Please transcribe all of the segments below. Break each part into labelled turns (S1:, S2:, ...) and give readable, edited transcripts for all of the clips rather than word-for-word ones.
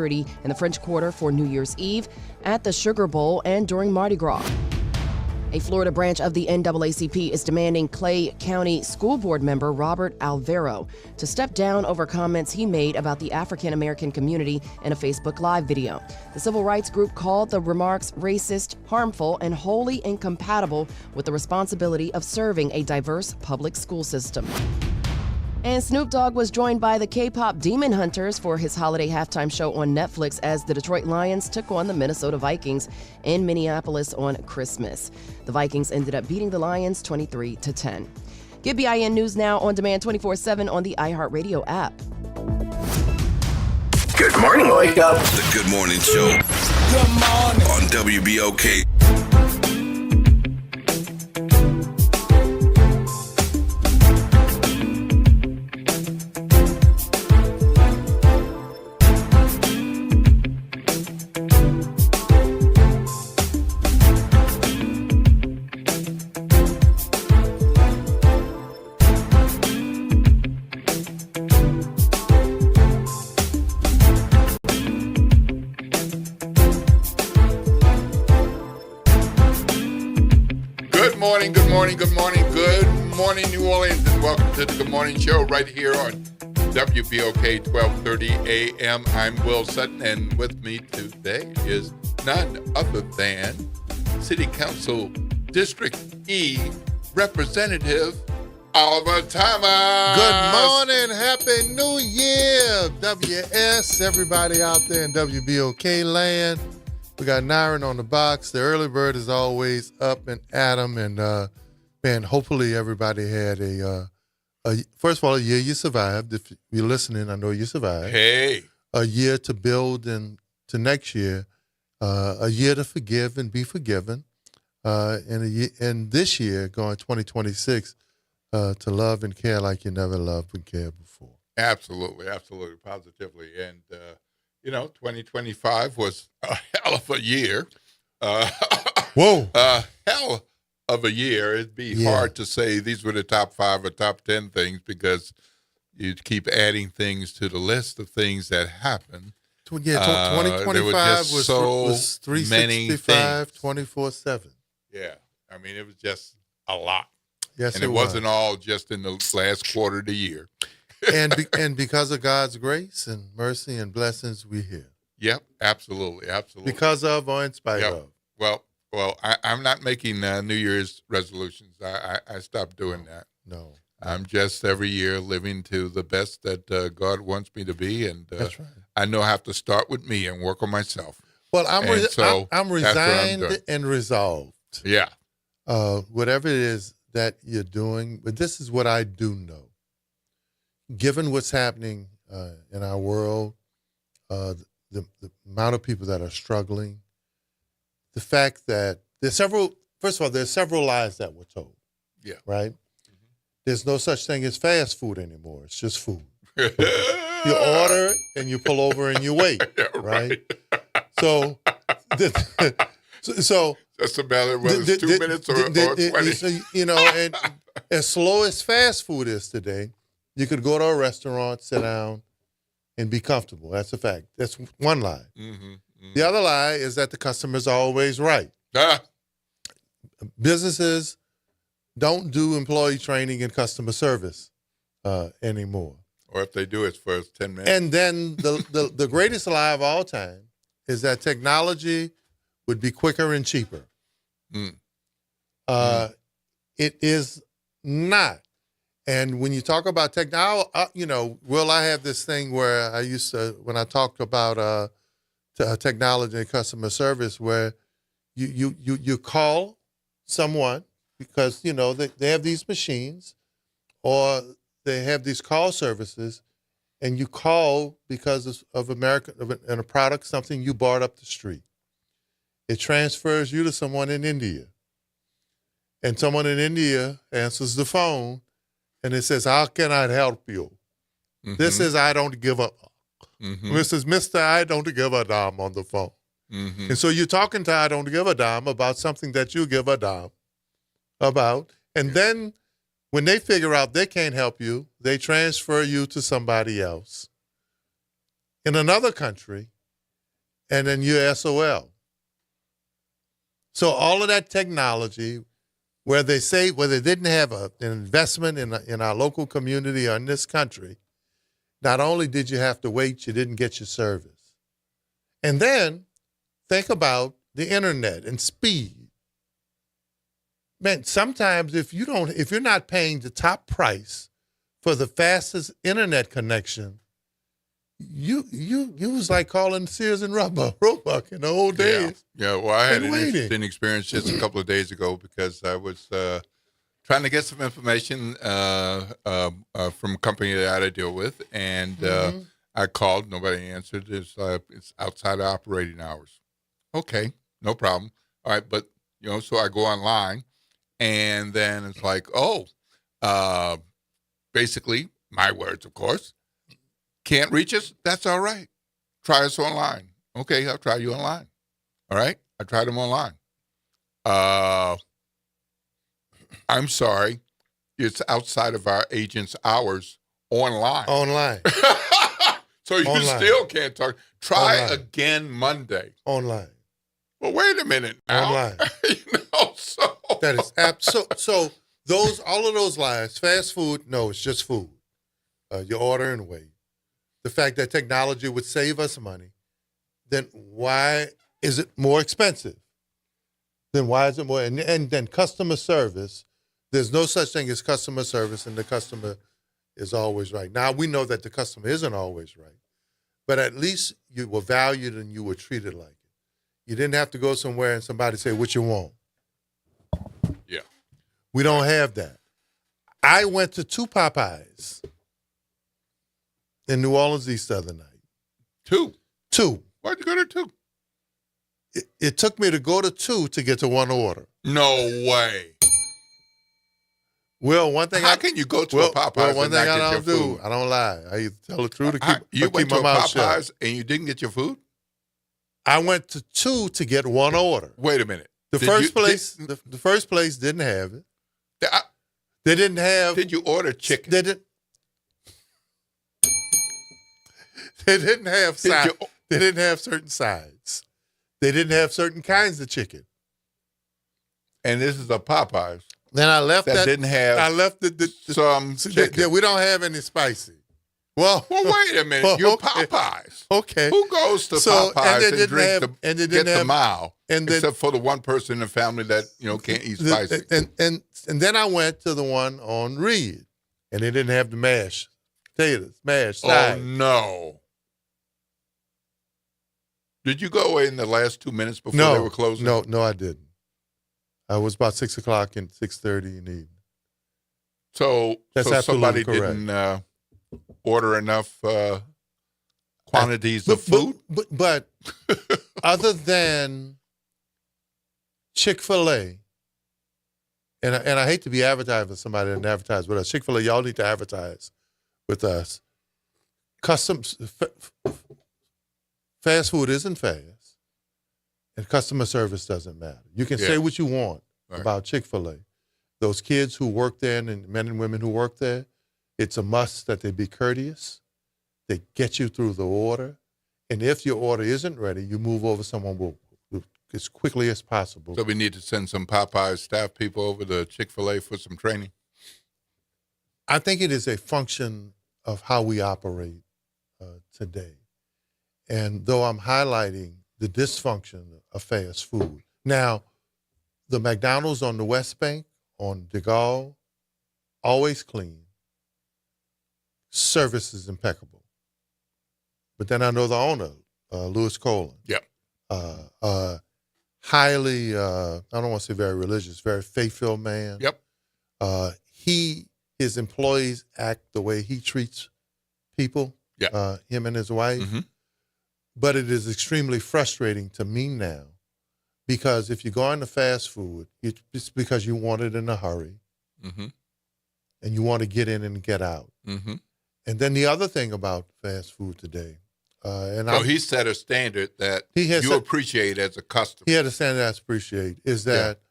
S1: in the French Quarter for New Year's Eve, at the Sugar Bowl, and during Mardi Gras. A Florida branch of the NAACP is demanding Clay County School Board member Robert Alvaro to step down over comments he made about the African American community in a Facebook Live video. The civil rights group called the remarks racist, harmful, and wholly incompatible with the responsibility of serving a diverse public school system. And Snoop Dogg was joined by the K-pop Demon Hunters for his holiday halftime show on Netflix as the Detroit Lions took on the Minnesota Vikings in Minneapolis on Christmas. The Vikings ended up beating the Lions 23-10. Get BIN News Now on demand 24/7 on the iHeartRadio app.
S2: Good morning, wake up.
S3: The Good Morning Show.
S2: Good morning.
S3: On WBOK.
S4: Good morning, New Orleans, and welcome to the Good Morning Show right here on WBOK 1230 AM. I'm Will Sutton, and with me today is none other than City Council District E Representative Oliver Thomas.
S5: Good morning. Happy New Year, WS, everybody out there in WBOK land. We got Nyron on the box. The early bird is always up and at 'em, and man, hopefully everybody had first of all, a year you survived. If you're listening, I know you survived.
S4: Hey.
S5: A year to build into next year, a year to forgive and be forgiven, and this year, going 2026, to love and care like you never loved and cared before.
S4: Absolutely, positively. And, 2025 was a hell of a year.
S5: Whoa.
S4: Hell of a year. It'd be hard to say these were the top 5 or top 10 things because you keep adding things to the list of things that happened.
S5: 2025 was 365, 24/7.
S4: Yeah. I mean, it was just a lot.
S5: Yes,
S4: and it wasn't all just in the last quarter of the year.
S5: and because of God's grace and mercy and blessings, we're here.
S4: Yep, absolutely.
S5: Because of or in spite of.
S4: Well, I'm not making New Year's resolutions. I stopped doing that.
S5: No.
S4: I'm just every year living to the best that God wants me to be, and
S5: that's right.
S4: I know I have to start with me and work on myself.
S5: Well, I'm resigned and resolved.
S4: Yeah.
S5: Whatever it is that you're doing, but this is what I do know. Given what's happening in our world, the amount of people that are struggling, the fact that there's several lies that were told.
S4: Yeah.
S5: Right? Mm-hmm. There's no such thing as fast food anymore. It's just food. You order and you pull over and you wait.
S4: Yeah,
S5: right? So
S4: that's a matter of whether it's 2 minutes or 20.
S5: So, and as slow as fast food is today, you could go to a restaurant, sit down, and be comfortable. That's a fact. That's one lie.
S4: Mm-hmm, mm-hmm.
S5: The other lie is that the customer's always right. Businesses don't do employee training and customer service anymore.
S4: Or if they do, it's for 10 minutes.
S5: And then the greatest lie of all time is that technology would be quicker and cheaper. It is not. And when you talk about technology, Will, I have this thing where I used to, when I talked about technology and customer service, where you call someone because, they have these machines or they have these call services, and you call because of a product, something you bought up the street. It transfers you to someone in India. And someone in India answers the phone, and it says, "How can I help you?" Mm-hmm. This is I don't give a. Mm-hmm. This is Mr. I don't give a dime on the phone. Mm-hmm. And so you're talking to I don't give a dime about something that you give a dime about. And then when they figure out they can't help you, they transfer you to somebody else in another country and then you're SOL. So all of that technology, where they didn't have an investment in our local community or in this country, not only did you have to wait, you didn't get your service. And then think about the internet and speed. Man, sometimes if you're not paying the top price for the fastest internet connection, you was like calling Sears and Roebuck in the old days.
S4: Yeah. Well, I had an
S5: waiting.
S4: interesting experience just a couple of days ago because I was trying to get some information from a company that I deal with, and I called. Nobody answered. It's outside of operating hours. Okay, no problem. All right, but so I go online, and then it's like, basically, my words, of course. Can't reach us? That's all right. Try us online. Okay, I'll try you online. All right? I tried them online. I'm sorry. It's outside of our agent's hours online.
S5: Online.
S4: So you
S5: Online.
S4: still can't talk. Try
S5: Online.
S4: again Monday.
S5: Online.
S4: Well, wait a minute now.
S5: Online.
S4: So.
S5: That is so all of those lines, fast food, no, it's just food. You order and wait. The fact that technology would save us money, then why is it more expensive? Then why is it more? And then customer service, there's no such thing as customer service, and the customer is always right. Now, we know that the customer isn't always right, but at least you were valued and you were treated like it. You didn't have to go somewhere and somebody say, what you want?
S4: Yeah.
S5: We don't have that. I went to 2 Popeyes in New Orleans East the other night.
S4: 2.
S5: 2.
S4: Why'd you go to 2?
S5: It took me to go to 2 to get to 1 order.
S4: No way.
S5: Well, one thing
S4: How can you go to a Popeyes
S5: well, one
S4: and
S5: thing
S4: not
S5: I
S4: get
S5: don't
S4: your
S5: do,
S4: food?
S5: I don't lie. I either tell the truth or
S4: You went
S5: keep
S4: to
S5: my
S4: a
S5: mouth shut.
S4: Popeyes and you didn't get your food?
S5: I went to 2 to get 1 order.
S4: Wait a minute.
S5: The first place didn't have it. They didn't have.
S4: Did you order chicken?
S5: They didn't. They didn't have sides. They didn't have certain sides. They didn't have certain kinds of chicken.
S4: And this is a Popeyes
S5: Then I left
S4: that didn't have
S5: I left
S4: some chicken.
S5: we don't have any spicy. Well,
S4: wait a minute. You're Popeyes.
S5: Okay.
S4: Who goes to Popeyes and get the mile? Except for the one person in the family that can't eat spicy.
S5: And then I went to the one on Reed, and they didn't have the mashed potatoes, mashed side.
S4: Oh no! Did you go in the last 2 minutes before they were closing?
S5: No, I didn't. I was about 6 o'clock and 6:30 in the evening.
S4: So somebody didn't order enough quantities of food.
S5: But other than Chick-fil-A, and I hate to be advertising for somebody that didn't advertise with us. Chick-fil-A, y'all need to advertise with us. Fast food isn't fast, and customer service doesn't matter. You can say what you want about Chick-fil-A. Those kids who work there and men and women who work there, it's a must that they be courteous. They get you through the order. And if your order isn't ready, you move over someone as quickly as possible.
S4: So we need to send some Popeyes staff people over to Chick-fil-A for some training?
S5: I think it is a function of how we operate today. And though I'm highlighting the dysfunction of fast food. Now, the McDonald's on the West Bank, on De Gaulle, always clean. Service is impeccable. But then I know the owner, Louis Colin.
S4: Yep.
S5: Highly, I don't want to say very religious, very faith-filled man.
S4: Yep.
S5: His employees act the way he treats people, him and his wife.
S4: Mm-hmm.
S5: But it is extremely frustrating to me now because if you go into fast food, it's because you want it in a hurry and you want to get in and get out.
S4: Mm-hmm.
S5: And then the other thing about fast food today,
S4: he set a standard that you appreciate as a customer.
S5: He had a standard I appreciate is that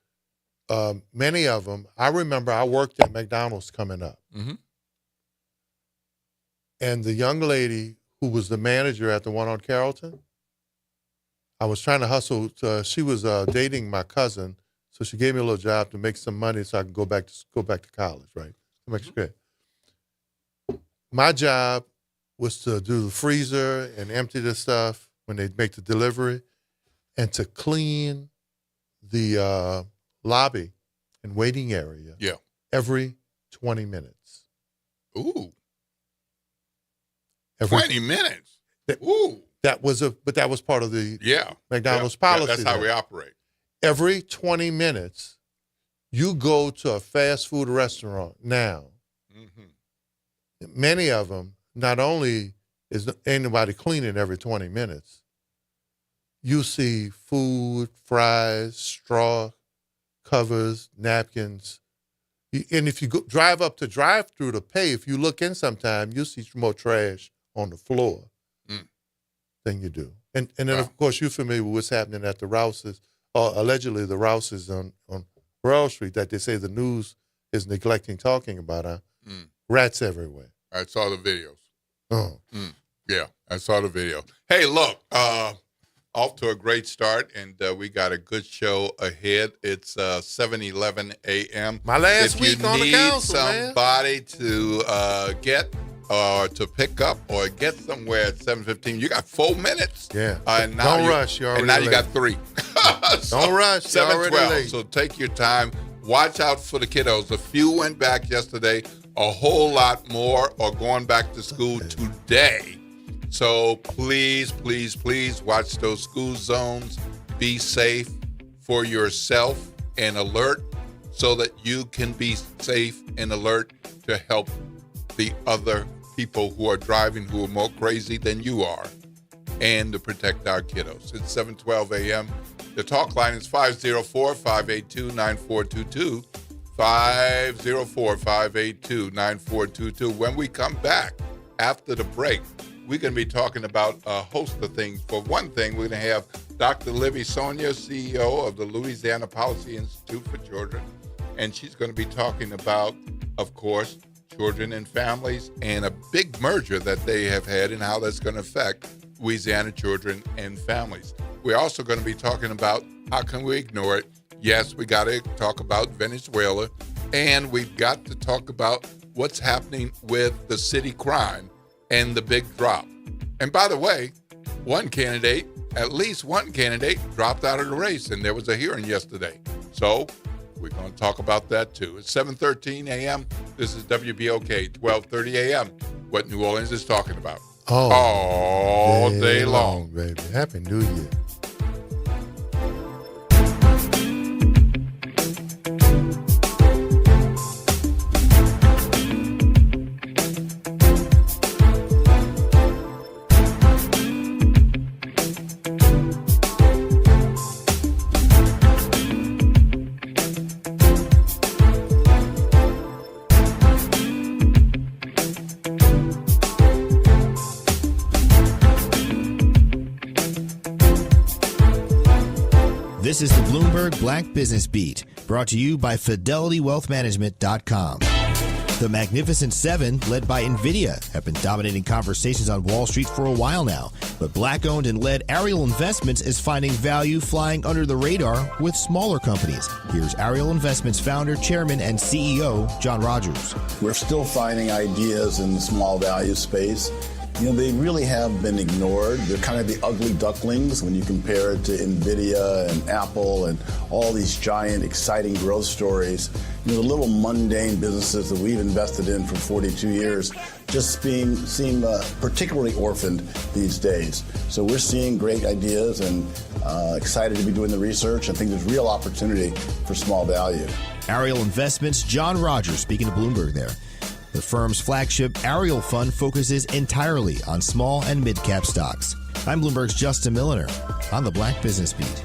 S5: many of them, I remember I worked at McDonald's coming up.
S4: Mm-hmm.
S5: And the young lady who was the manager at the one on Carrollton, I was trying to hustle. She was dating my cousin, so she gave me a little job to make some money so I could go back to college, right? Some extra credit. My job was to do the freezer and empty the stuff when they make the delivery, and to clean the lobby and waiting area.
S4: Yeah.
S5: Every 20 minutes.
S4: Ooh.
S5: Every
S4: 20 minutes.
S5: That-
S4: Ooh.
S5: That was part of the
S4: Yeah.
S5: McDonald's
S4: Yeah.
S5: policy.
S4: That's how
S5: there.
S4: we operate.
S5: Every 20 minutes, you go to a fast food restaurant now.
S4: Mm-hmm.
S5: Many of them, not only is anybody cleaning every 20 minutes, you see food, fries, straw covers, napkins. And if you drive up to drive-through to pay, if you look in sometime, you'll see more trash on the floor than you do. And then, of course, you're familiar with what's happening at the Rouse's, or allegedly the Rouse's on Royal Street that they say the news is neglecting talking about. Rats everywhere.
S4: I saw the videos.
S5: Oh.
S4: Yeah, I saw the video. Hey, look, off to a great start, and we got a good show ahead. It's 7:11 a.m.
S5: My last week on the council,
S4: If you
S5: man.
S4: need somebody to get or to pick up or get somewhere at 7:15, you got 4 minutes.
S5: Yeah.
S4: And now
S5: Don't rush. You're
S4: and
S5: already
S4: now you
S5: late.
S4: got 3.
S5: Don't rush. You're already
S4: 7:12.
S5: late.
S4: So take your time. Watch out for the kiddos. A few went back yesterday. A whole lot more are going back to school today. So please, please, please watch those school zones. Be safe for yourself and alert so that you can be safe and alert to help the other people who are driving who are more crazy than you are and to protect our kiddos. It's 7:12 a.m. The talk line is 504-582-9422. 504-582-9422. When we come back after the break, we're going to be talking about a host of things. For one thing, we're going to have Dr. Libby Sonia, CEO of the Louisiana Policy Institute for Children, and she's going to be talking about, of course, children and families and a big merger that they have had and how that's going to affect Louisiana children and families. We're also going to be talking about how can we ignore it. Yes, we got to talk about Venezuela, and we've got to talk about what's happening with the city crime and the big drop. And by the way, at least one candidate dropped out of the race, and there was a hearing yesterday. So we're going to talk about that too. It's 7:13 a.m. This is WBOK, 12:30 a.m. What New Orleans is talking about. All day long.
S5: Baby. Happy New Year.
S6: This is the Bloomberg Black Business Beat, brought to you by FidelityWealthManagement.com. The Magnificent Seven, led by NVIDIA, have been dominating conversations on Wall Street for a while now. But Black-owned and led Ariel Investments is finding value flying under the radar with smaller companies. Here's Ariel Investments founder, chairman, and CEO, John Rogers.
S7: We're still finding ideas in the small value space. They really have been ignored. They're kind of the ugly ducklings when you compare it to NVIDIA and Apple and all these giant, exciting growth stories. The little mundane businesses that we've invested in for 42 years just seem particularly orphaned these days. So we're seeing great ideas and excited to be doing the research. I think there's real opportunity for small value.
S6: Ariel Investments, John Rogers speaking to Bloomberg there. The firm's flagship Ariel Fund focuses entirely on small and mid-cap stocks. I'm Bloomberg's Justin Milliner on the Black Business Beat.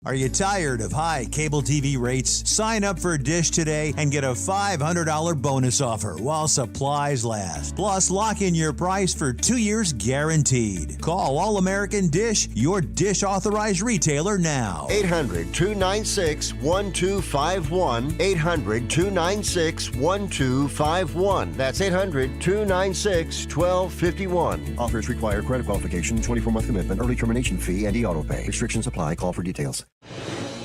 S8: Are you tired of high cable TV rates? Sign up for Dish today and get a $500 bonus offer while supplies last. Plus, lock in your price for 2 years guaranteed. Call All American Dish, your Dish authorized retailer now.
S9: 800-296-1251. 800-296-1251. That's 800-296-1251. Offers require credit qualification, 24-month commitment, early termination fee, and e-auto pay. Restrictions apply. Call for details.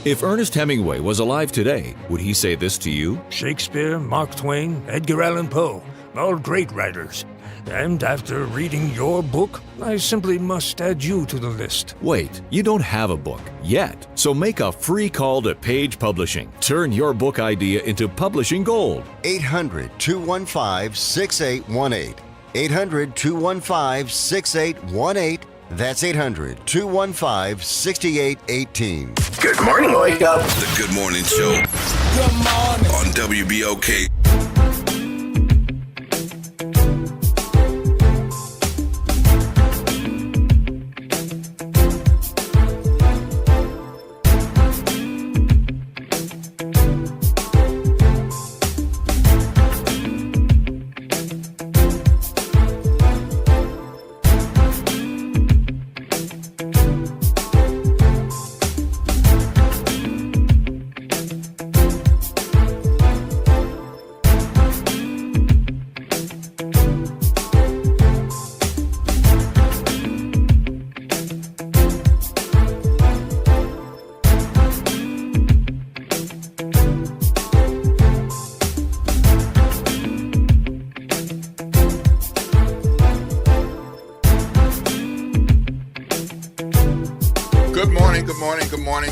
S10: If Ernest Hemingway was alive today, would he say this to you?
S11: Shakespeare, Mark Twain, Edgar Allan Poe, all great writers. And after reading your book, I simply must add you to the list.
S10: Wait, you don't have a book yet. So make a free call to Page Publishing. Turn your book idea into publishing gold.
S9: 800-215-6818. 800-215-6818. That's 800-215-6818.
S2: Good morning, wake up.
S3: The Good Morning Show
S2: Good morning.
S3: on WBOK.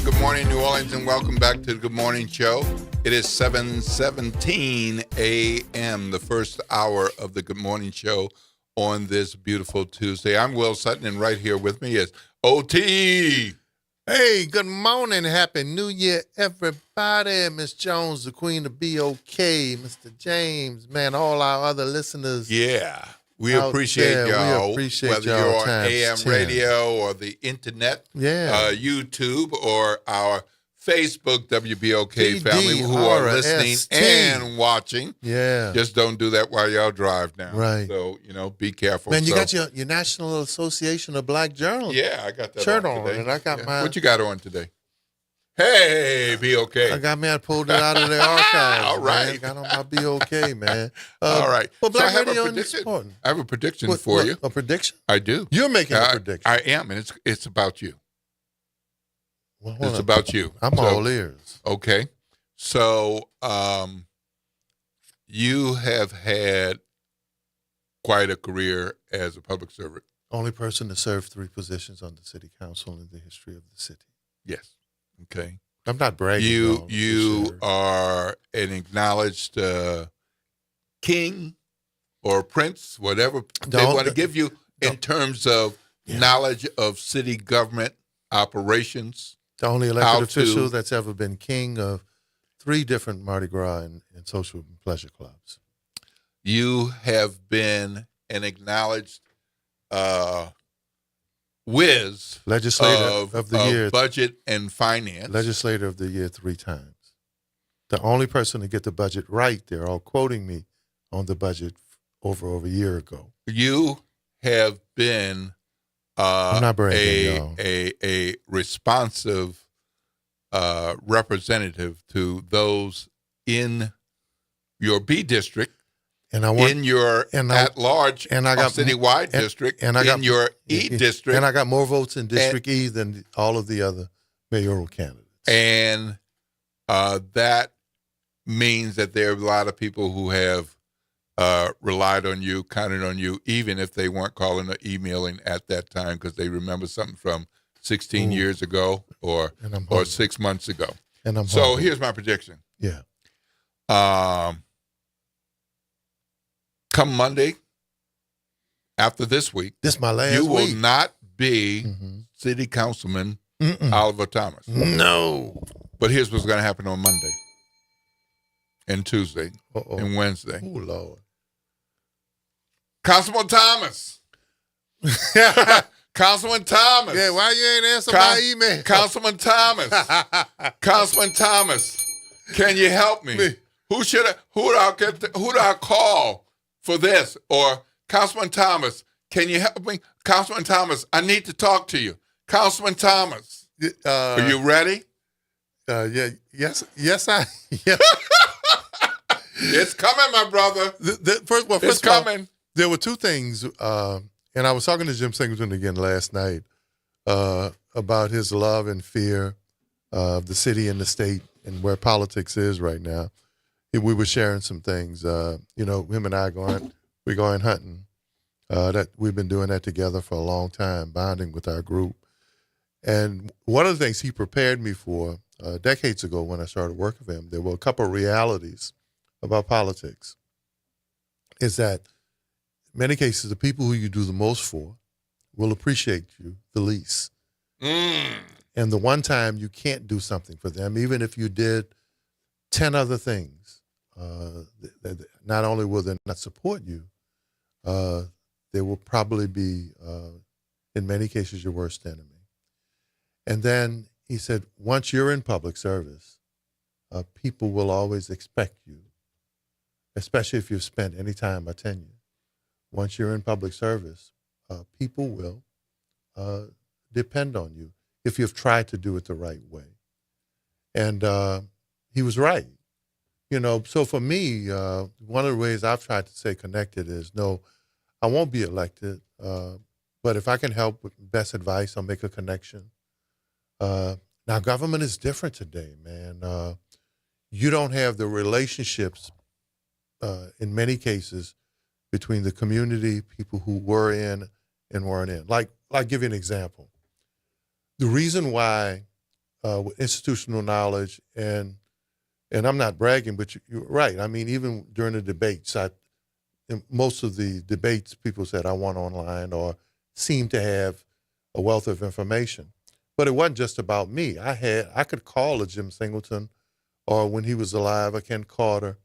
S4: Good morning, New Orleans, and welcome back to the Good Morning Show. It is 7:17 a.m., the first hour of the Good Morning Show on this beautiful Tuesday. I'm Will Sutton, and right here with me is OT.
S5: Hey, good morning. Happy New Year, everybody. Miss Jones, the queen of BOK, Mr. James, man, all our other listeners.
S4: Yeah. We appreciate y'all.
S5: We appreciate
S4: whether
S5: y'all
S4: you're on
S5: times
S4: AM
S5: 10.
S4: radio or the internet, YouTube, or our Facebook WBOK family who are listening and watching.
S5: Yeah.
S4: Just don't do that while y'all drive now.
S5: Right.
S4: So, be careful.
S5: Man, you got your National Association of Black Journalists.
S4: Yeah, I got that
S5: shirt
S4: on
S5: on,
S4: today.
S5: and I got mine.
S4: What you got on today? Hey, BOK.
S5: I pulled it out of the archives.
S4: All right.
S5: Man. Got on my BOK, man.
S4: All right.
S5: Well, Black
S4: so
S5: Radio is important.
S4: I have a prediction for you.
S5: A prediction?
S4: I do.
S5: You're making a prediction.
S4: I am, and it's about you.
S5: Well,
S4: it's about you.
S5: I'm all ears.
S4: Okay. So you have had quite a career as a public servant.
S5: Only person to serve 3 positions on the city council in the history of the city.
S4: Yes. Okay.
S5: I'm not bragging.
S4: You are an acknowledged king or prince, whatever they want to give you in terms of knowledge of city government operations.
S5: The only elected official that's ever been king of 3 different Mardi Gras and social and pleasure clubs.
S4: You have been an acknowledged whiz
S5: legislator of the year,
S4: budget and finance.
S5: Legislator of the year 3 times. The only person to get the budget right. They're all quoting me on the budget over a year ago.
S4: You have been
S5: I'm not bragging,
S4: a responsive representative to those in your B district.
S5: And I want,
S4: in your at-large
S5: and I got
S4: citywide district,
S5: and I got
S4: in your E district.
S5: And I got more votes in District E than all of the other mayoral candidates.
S4: And that means that there are a lot of people who have relied on you, counted on you, even if they weren't calling or emailing at that time because they remember something from 16 years ago or 6 months ago.
S5: And I'm
S4: so here's my prediction.
S5: Yeah.
S4: Come Monday, after this week,
S5: this my last
S4: you
S5: week.
S4: will not be city councilman Oliver Thomas.
S5: No.
S4: But here's what's going to happen on Monday and Tuesday and Wednesday.
S5: Oh, Lord.
S4: Councilman Thomas, Councilman Thomas.
S5: Yeah, why you ain't answer my email?
S4: Councilman Thomas. Councilman Thomas, can you help me? Who do I call for this? Or Councilman Thomas, can you help me? Councilman Thomas, I need to talk to you. Councilman Thomas, are you ready?
S5: Yeah. Yes. Yes.
S4: It's coming, my brother.
S5: First
S4: it's coming.
S5: There were two things, and I was talking to Jim Singleton again last night about his love and fear of the city and the state and where politics is right now. We were sharing some things. Him and I we're going hunting. That we've been doing that together for a long time, bonding with our group. And one of the things he prepared me for decades ago when I started working for him, there were a couple of realities about politics. Is that in many cases, the people who you do the most for will appreciate you the least. And the one time you can't do something for them, even if you did 10 other things, not only will they not support you, they will probably be, in many cases, your worst enemy. And then he said, once you're in public service, people will always expect you, especially if you've spent any time or tenure. Once you're in public service, people will depend on you if you've tried to do it the right way. And he was right. So for me, one of the ways I've tried to stay connected is, no, I won't be elected, but if I can help with best advice, I'll make a connection. Now, government is different today, man. You don't have the relationships, in many cases, between the community, people who were in and weren't in. Like give you an example. The reason why with institutional knowledge, and I'm not bragging, but you're right. I mean, even during the debates, in most of the debates, people said I won online or seemed to have a wealth of information. But it wasn't just about me. I could call a Jim Singleton, or when he was alive, a Ken Carter,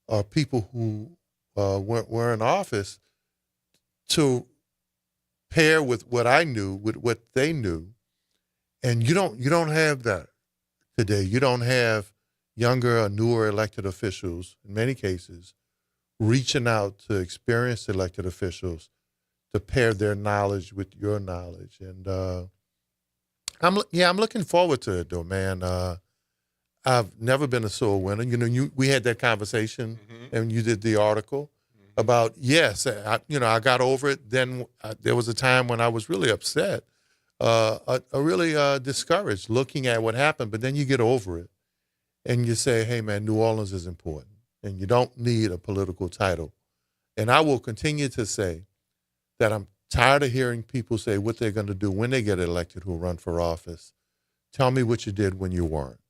S5: or people who were in office, to pair with what I knew, with what they knew. And you don't have that today. You don't have younger or newer elected officials, in many cases, reaching out to experienced elected officials to pair their knowledge with your knowledge. And I'm looking forward to it, though, man. I've never been a sore winner. We had that conversation, and you did the article about, yes, I got over it. Then there was a time when I was really upset, really discouraged looking at what happened. But then you get over it, and you say, hey, man, New Orleans is important, and you don't need a political title. And I will continue to say that I'm tired of hearing people say what they're going to do when they get elected who run for office. Tell me what you did when you weren't.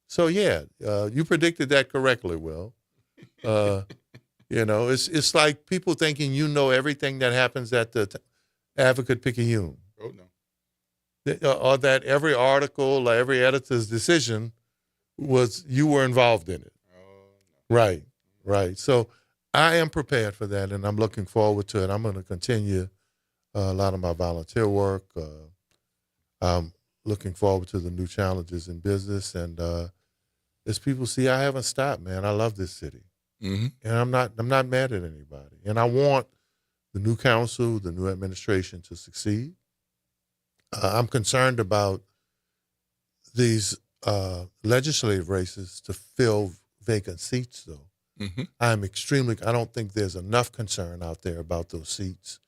S5: So, yeah, you predicted that correctly, Will. It's like people thinking you know everything that happens at the Advocate-Picayune.
S4: Oh, no.
S5: Or that every article or every editor's decision you were involved in it. Oh, no. Right. So I am prepared for that, and I'm looking forward to it. I'm going to continue a lot of my volunteer work. I'm looking forward to the new challenges in business. And as people see, I haven't stopped, man. I love this city. And I'm not mad at anybody. And I want the new council, the new administration to succeed. I'm concerned about these legislative races to fill vacant seats, though. I don't think there's enough concern out there about those seats,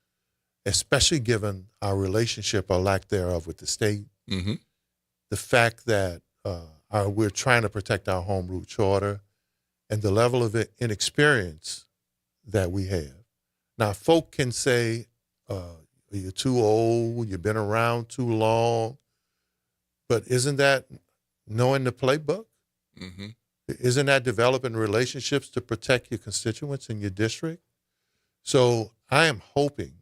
S5: especially given our relationship or lack thereof with the state. The fact that we're trying to protect our home rule charter and the level of inexperience that we have. Now, folk can say, you're too old, you've been around too long, but isn't that knowing the playbook? Isn't that developing relationships to protect your constituents in your district? So I am hoping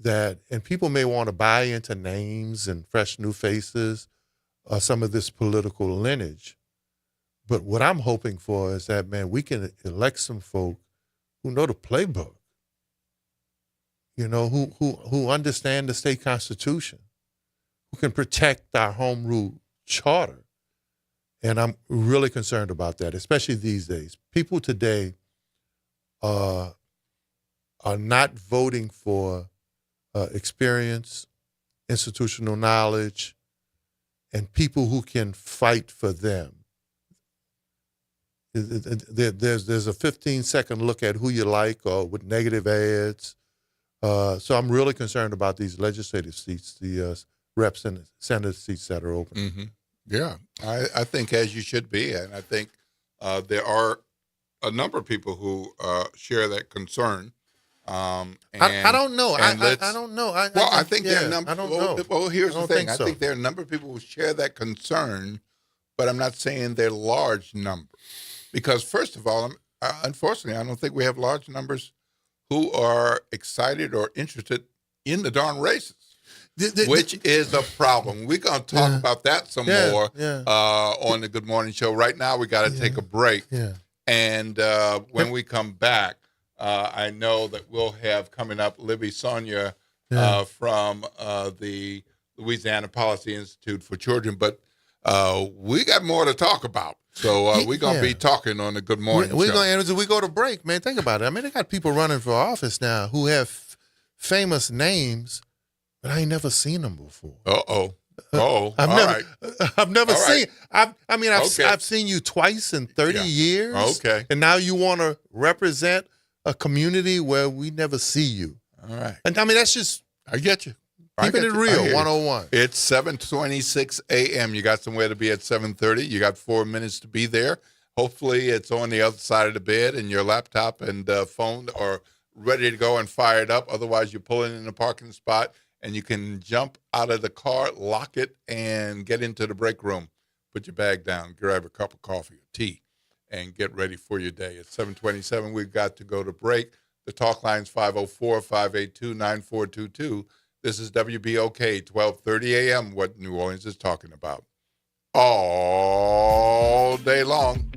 S5: that, and people may want to buy into names and fresh new faces, some of this political lineage. But what I'm hoping for is that, man, we can elect some folk who know the playbook who understand the state constitution, who can protect our home rule charter. And I'm really concerned about that, especially these days. People today are not voting for experience, institutional knowledge, and people who can fight for them. There's a 15-second look at who you like or with negative ads. So I'm really concerned about these legislative seats, the reps and Senate seats that are open.
S4: Mm-hmm. Yeah, I think as you should be. And I think there are a number of people who share that concern.
S5: I don't know. I don't know.
S4: I think there are a number.
S5: I don't know.
S4: Well, here's the thing.
S5: So.
S4: I think there are a number of people who share that concern, but I'm not saying they're large numbers. Because first of all, unfortunately, I don't think we have large numbers who are excited or interested in the darn races, which is a problem. We're going to talk about that some more on the Good Morning Show. Right now, we got to take a break.
S5: Yeah.
S4: And when we come back, I know that we'll have coming up Libby Sonia from the Louisiana Policy Institute for Children. But we got more to talk about. So we're going to be talking on the Good Morning Show.
S5: We're going to end as we go to break, man. Think about it. I mean, they got people running for office now who have famous names, but I ain't never seen them before. I've never seen. I've seen you twice in 30 years.
S4: Okay.
S5: And now you want to represent a community where we never see you.
S4: All right.
S5: And I mean, that's just.
S4: I get you.
S5: Keeping it real, 101.
S4: It's 7:26 a.m. You got somewhere to be at 7:30. You got 4 minutes to be there. Hopefully, it's on the other side of the bed and your laptop and phone are ready to go and fired up. Otherwise, you're pulling in a parking spot and you can jump out of the car, lock it, and get into the break room. Put your bag down, grab a cup of coffee or tea, and get ready for your day. It's 7:27. We've got to go to break. The talk line's 504-582-9422. This is WBOK, 1230 a.m., what New Orleans is talking about. All day long.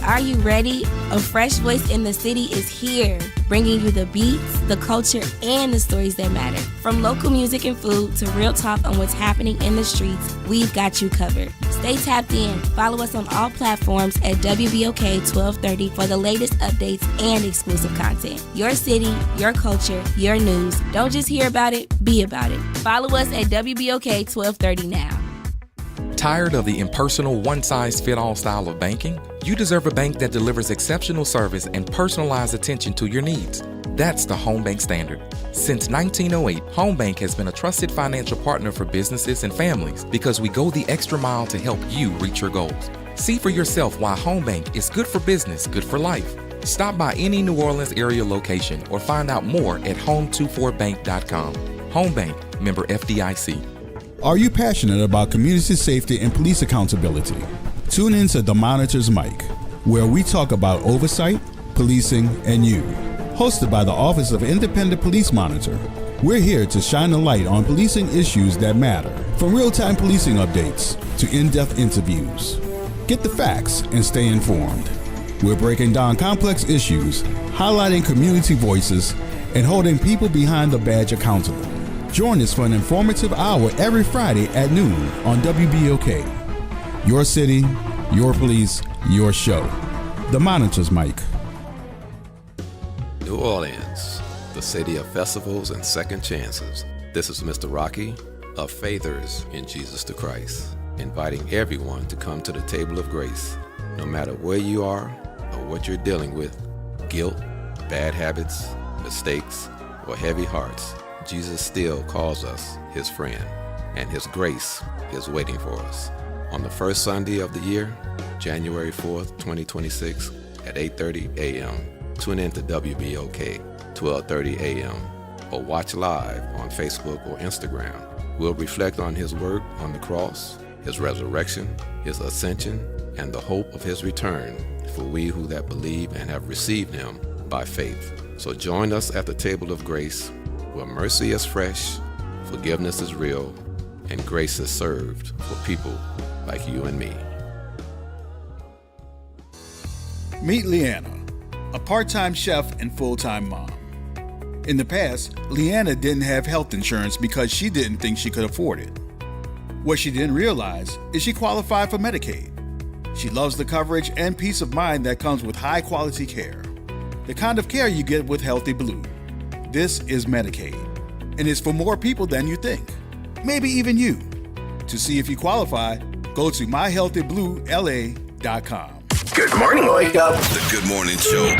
S12: Are you ready? A fresh voice in the city is here, bringing you the beats, the culture, and the stories that matter. From local music and food to real talk on what's happening in the streets, we've got you covered. Stay tapped in. Follow us on all platforms at WBOK 1230 for the latest updates and exclusive content. Your city, your culture, your news. Don't just hear about it, be about it. Follow us at WBOK 1230 now.
S13: Tired of the impersonal, one-size-fit-all style of banking? You deserve a bank that delivers exceptional service and personalized attention to your needs. That's the Home Bank Standard. Since 1908, Home Bank has been a trusted financial partner for businesses and families because we go the extra mile to help you reach your goals. See for yourself why Home Bank is good for business, good for life. Stop by any New Orleans area location or find out more at home24bank.com. Home Bank, member FDIC.
S14: Are you passionate about community safety and police accountability? Tune in to The Monitor's Mic, where we talk about oversight, policing, and you. Hosted by the Office of Independent Police Monitor, we're here to shine a light on policing issues that matter, from real-time policing updates to in-depth interviews. Get the facts and stay informed. We're breaking down complex issues, highlighting community voices, and holding people behind the badge accountable. Join us for an informative hour every Friday at noon on WBOK. Your city, your police, your show. The Monitor's Mic.
S15: New Orleans, the city of festivals and second chances. This is Mr. Rocky of Faithers in Jesus the Christ, inviting everyone to come to the table of grace. No matter where you are or what you're dealing with, guilt, bad habits, mistakes, or heavy hearts, Jesus still calls us his friend, and his grace is waiting for us. On the first Sunday of the year, January 4th, 2026, at 8:30 a.m., tune in to WBOK, 12:30 a.m., or watch live on Facebook or Instagram. We'll reflect on his work on the cross his resurrection, his ascension, and the hope of his return for we who that believe and have received him by faith. So join us at the table of grace, where mercy is fresh, forgiveness is real, and grace is served for people like you and me.
S14: Meet Leanna, a part-time chef and full-time mom. In the past, Leanna didn't have health insurance because she didn't think she could afford it. What she didn't realize is she qualified for Medicaid. She loves the coverage and peace of mind that comes with high-quality care. The kind of care you get with Healthy Blue. This is Medicaid, and it's for more people than you think. Maybe even you. To see if you qualify, go to myhealthybluela.com.
S2: Good morning, wake up.
S3: The Good Morning Show.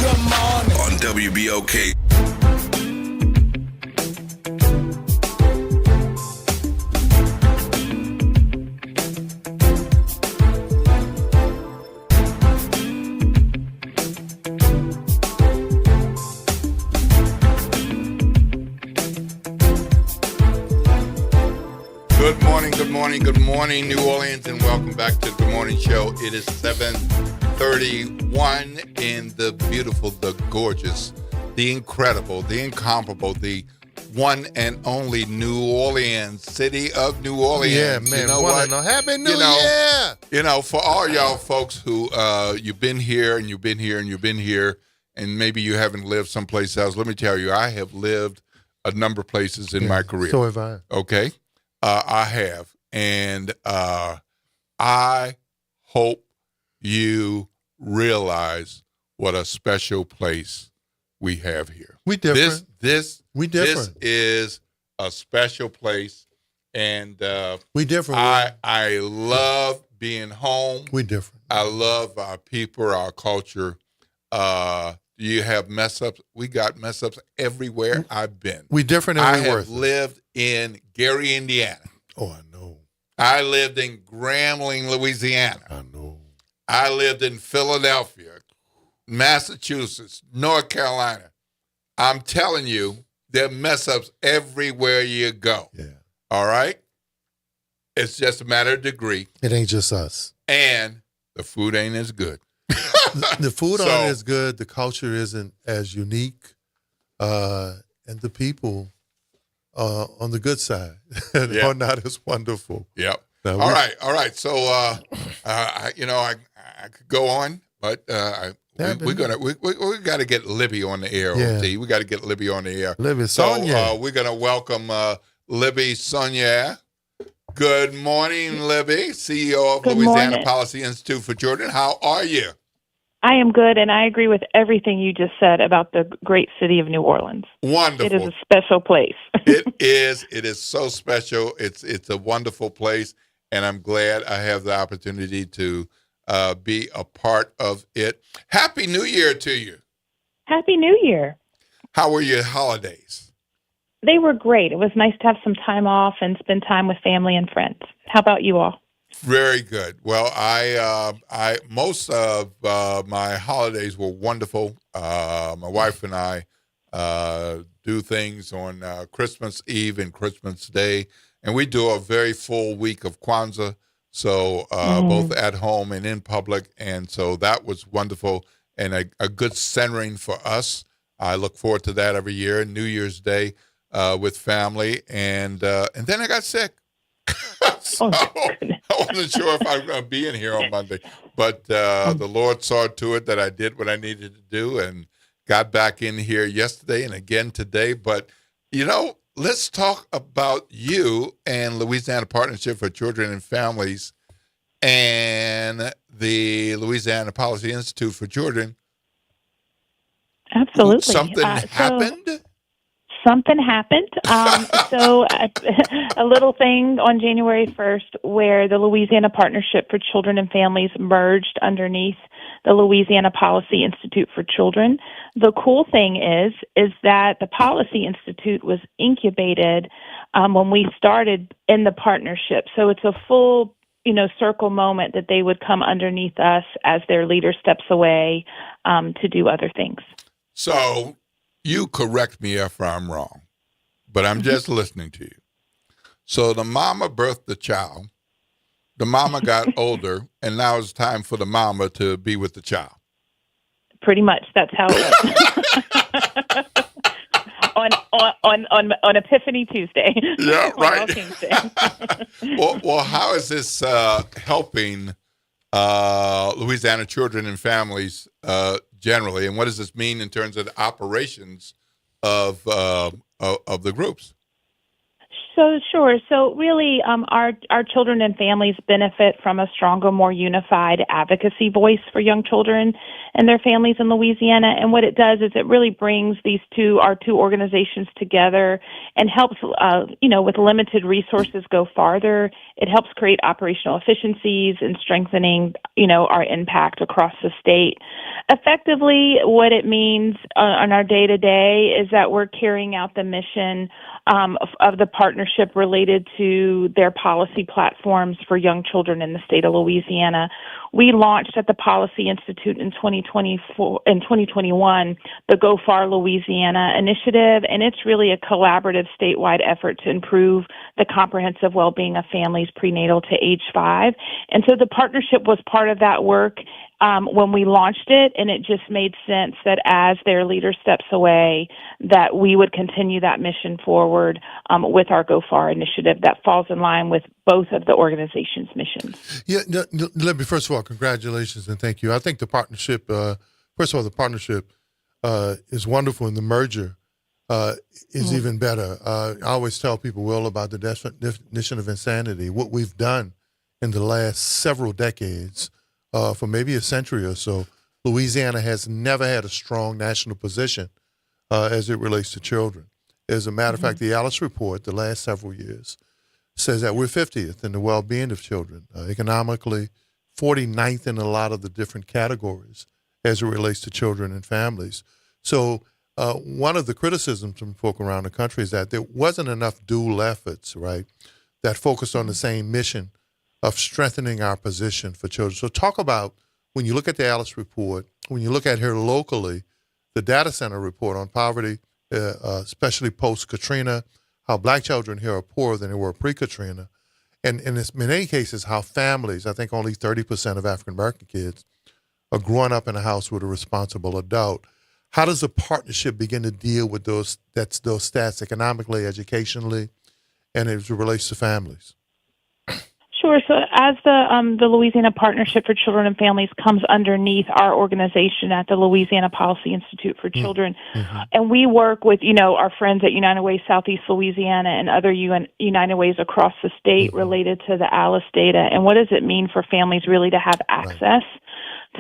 S2: Good morning.
S3: On WBOK.
S4: Good morning, New Orleans, and welcome back to the Good Morning Show. It is 7:31 in the beautiful, the gorgeous, the incredible, the incomparable, the one and only New Orleans, city of New Orleans.
S5: Yeah, man.
S4: You know what?
S5: Happy New Year!
S4: You know, for all y'all folks who you've been here and you've been here and you've been here, and maybe you haven't lived someplace else, let me tell you, I have lived a number of places in my career.
S5: So have I.
S4: Okay? I have. And I hope you realize what a special place we have here.
S5: We different.
S4: This
S5: different.
S4: is a special place, and
S5: we different.
S4: I love being home.
S5: We different.
S4: I love our people, our culture. You have mess ups. We got mess ups everywhere I've been.
S5: We different and
S4: I
S5: we
S4: have
S5: worth it.
S4: lived in Gary, Indiana.
S5: Oh, I know.
S4: I lived in Grambling, Louisiana.
S5: I know.
S4: I lived in Philadelphia, Massachusetts, North Carolina. I'm telling you, there are mess ups everywhere you go.
S5: Yeah.
S4: All right? It's just a matter of degree.
S5: It ain't just us.
S4: And the food ain't as good.
S5: The food aren't as good. The culture isn't as unique. And the people on the good side are not as wonderful.
S4: Yep.
S5: Now,
S4: all right. So, I could go on, but we got to get Libby on the air.
S5: Yeah.
S4: OT. We got to get Libby on the air.
S5: Libby Sonia.
S4: So we're gonna welcome Libby Sonia. Good morning, Libby, CEO of Louisiana Policy Institute for Children. How are you?
S16: I am good, and I agree with everything you just said about the great city of New Orleans.
S4: Wonderful.
S16: It is a special place.
S4: It is. It is so special. It's a wonderful place, and I'm glad I have the opportunity to be a part of it. Happy New Year to you.
S16: Happy New Year.
S4: How were your holidays?
S16: They were great. It was nice to have some time off and spend time with family and friends. How about you all?
S4: Very good. Well, I most of my holidays were wonderful. My wife and I do things on Christmas Eve and Christmas Day, and we do a very full week of Kwanzaa, so both at home and in public, and so that was wonderful and a good centering for us. I look forward to that every year, New Year's Day with family, and then I got sick. So I wasn't sure if I was going to be in here on Monday, but the Lord saw to it that I did what I needed to do and got back in here yesterday and again today. But, let's talk about you and Louisiana Partnership for Children and Families and the Louisiana Policy Institute for Children.
S16: Absolutely.
S4: Something happened?
S16: Something happened. So a little thing on January 1st where the Louisiana Partnership for Children and Families merged underneath the Louisiana Policy Institute for Children. The cool thing is that the Policy Institute was incubated when we started in the partnership. So it's a full, circle moment that they would come underneath us as their leader steps away to do other things.
S4: So you correct me if I'm wrong, but I'm just listening to you. So the mama birthed the child, the mama got older, and now it's time for the mama to be with the child.
S16: Pretty much, that's how it works. on Epiphany Tuesday.
S4: Yeah, right.
S16: On All Kings Day.
S4: Well, how is this helping Louisiana children and families generally, and what does this mean in terms of the operations of the groups?
S16: So sure. So really, our children and families benefit from a stronger, more unified advocacy voice for young children and their families in Louisiana. And what it does is it really brings our two organizations together and helps, with limited resources go farther. It helps create operational efficiencies and strengthening, our impact across the state. Effectively, what it means on our day-to-day is that we're carrying out the mission of the partnership related to their policy platforms for young children in the state of Louisiana. We launched at the Policy Institute in 2021 the Go Far Louisiana initiative, and it's really a collaborative statewide effort to improve the comprehensive well-being of families prenatal to age 5. And so the partnership was part of that work when we launched it, and it just made sense that as their leader steps away, that we would continue that mission forward with our Go Far initiative that falls in line with both of the organization's missions.
S5: Yeah, let me first of all, congratulations and thank you. I think the partnership, first of all, the partnership is wonderful, and the merger is even better. I always tell people, Will, about the definition of insanity. What we've done in the last several decades, for maybe a century or so, Louisiana has never had a strong national position as it relates to children. As a matter of fact, the Alice Report, the last several years, says that we're 50th in the well-being of children, economically 49th in a lot of the different categories as it relates to children and families. So one of the criticisms from folk around the country is that there wasn't enough dual efforts, right, that focused on the same mission of strengthening our position for children. So talk about, when you look at the Alice Report, when you look at here locally, the Data Center Report on poverty, especially post-Katrina, how black children here are poorer than they were pre-Katrina, and in many cases how families, I think only 30% of African-American kids, are growing up in a house with a responsible adult. How does the partnership begin to deal with those stats economically, educationally, and as it relates to families?
S16: Sure. So as the Louisiana Partnership for Children and Families comes underneath our organization at the Louisiana Policy Institute for Children, and we work with, our friends at United Way Southeast Louisiana and other United Ways across the state related to the ALICE data. And what does it mean for families really to have access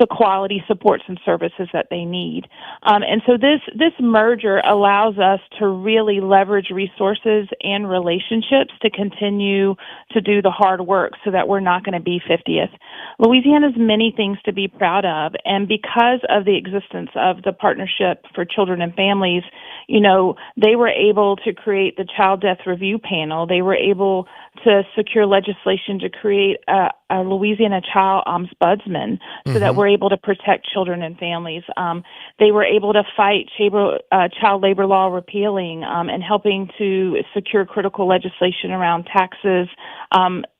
S16: to quality supports and services that they need. And so this merger allows us to really leverage resources and relationships to continue to do the hard work so that we're not going to be 50th. Louisiana has many things to be proud of, and because of the existence of the Partnership for Children and Families, they were able to create the Child Death Review Panel. They were able to secure legislation to create a Louisiana Child Ombudsman so that we're able to protect children and families. They were able to fight child labor law repealing and helping to secure critical legislation around taxes,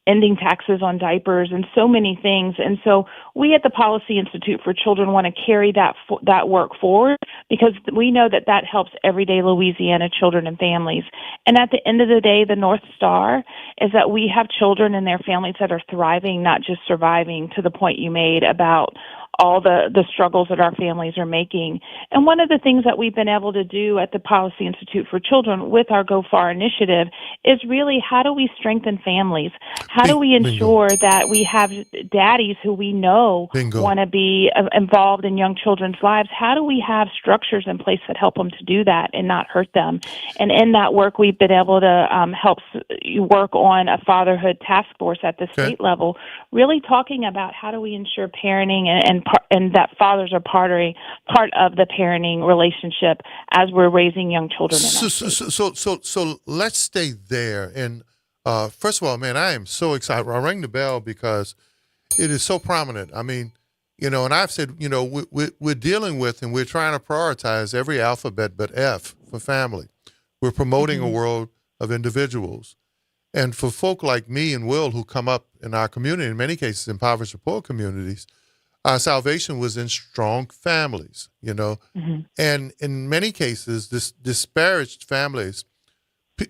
S16: ending taxes on diapers, and so many things. And so we at the Policy Institute for Children want to carry that work forward because we know that helps everyday Louisiana children and families. And at the end of the day, the North Star is that we have children and their families that are thriving, not just surviving, to the point you made about all the struggles that our families are making. And one of the things that we've been able to do at the Policy Institute for Children with our Go Far initiative is really, how do we strengthen families? How do we ensure that we have daddies who we know want to be involved in young children's lives? How do we have structures in place that help them to do that and not hurt them? And in that work, we've been able to help work on a fatherhood task force at the state level, really talking about how do we ensure parenting and that fathers are part of the parenting relationship as we're raising young children.
S5: So let's stay there. And first of all, man, I am so excited. I rang the bell because it is so prominent. I mean, and I've said, we're dealing with and we're trying to prioritize every alphabet but F for family. We're promoting a world of individuals. And for folk like me and Will who come up in our community, in many cases impoverished or poor communities, our salvation was in strong families, you know.
S16: Mm-hmm.
S5: And in many cases, this disparaged families,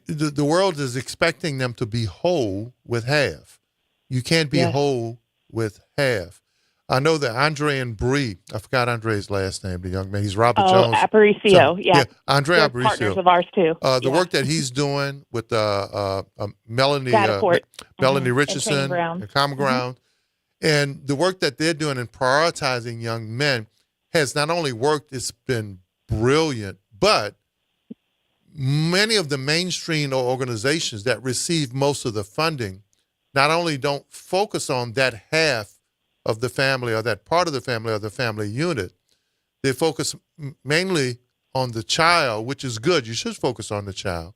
S5: the world is expecting them to be whole with half. You can't be whole with half. I know that Andre and Bree, I forgot Andre's last name, the young man, he's Robert Jones.
S16: Aparicio, yeah.
S5: Andre
S16: They're
S5: Aparicio.
S16: Partners of ours, too.
S5: The work that he's doing with Melanie Richardson and Common Ground, and the work that they're doing in prioritizing young men has not only worked, it's been brilliant, but many of the mainstream organizations that receive most of the funding not only don't focus on that half of the family or that part of the family or the family unit, they focus mainly on the child, which is good. You should focus on the child,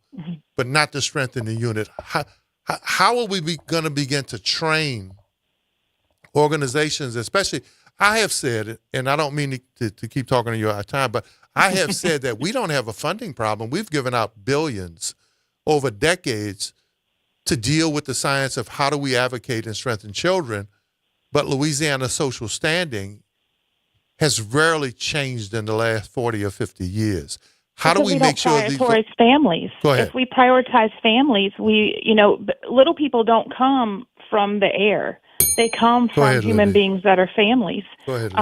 S5: but not to strengthen the unit. How are we going to begin to train organizations, especially, I have said, and I don't mean to keep talking to you out of time, but I have said that we don't have a funding problem. We've given out billions over decades to deal with the science of how do we advocate and strengthen children, but Louisiana's social standing has rarely changed in the last 40 or 50 years. How do we make sure these
S16: families?
S5: Go ahead.
S16: If we prioritize families, little people don't come from the air. They come from human beings that are families.
S5: Go ahead,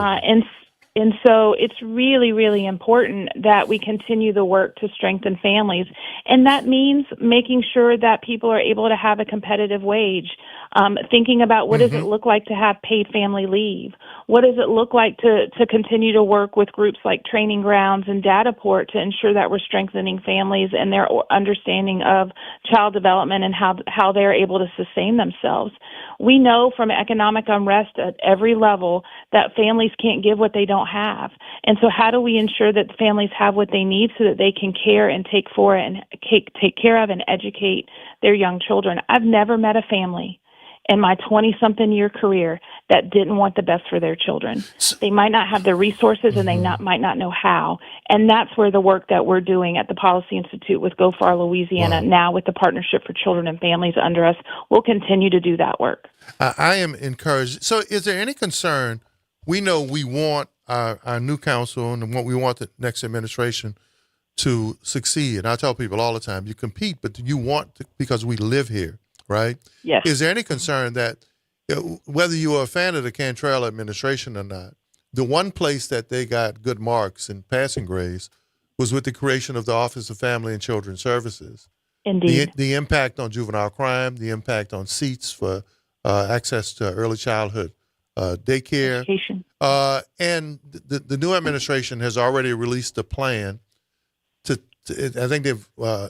S16: and so it's really, really important that we continue the work to strengthen families. And that means making sure that people are able to have a competitive wage, thinking about what does it look like to have paid family leave? What does it look like to continue to work with groups like Training Grounds and Dataport to ensure that we're strengthening families and their understanding of child development and how they're able to sustain themselves? We know from economic unrest at every level that families can't give what they don't have. And so how do we ensure that families have what they need so that they can care and take care of and educate their young children? I've never met a family in my 20-something year career that didn't want the best for their children. They might not have the resources and they might not know how. And that's where the work that we're doing at the Policy Institute with Go Far Louisiana, now with the Partnership for Children and Families under us, we'll continue to do that work.
S5: I am encouraged. So is there any concern? We know we want our new council and what we want the next administration to succeed. And I tell people all the time, you compete, but you want to, because we live here, right?
S16: Yes.
S5: Is there any concern that whether you are a fan of the Cantrell administration or not, the one place that they got good marks and passing grades was with the creation of the Office of Family and Children Services.
S16: Indeed.
S5: The impact on juvenile crime, the impact on seats for access to early childhood daycare.
S16: Education.
S5: And the new administration has already released a plan I think they've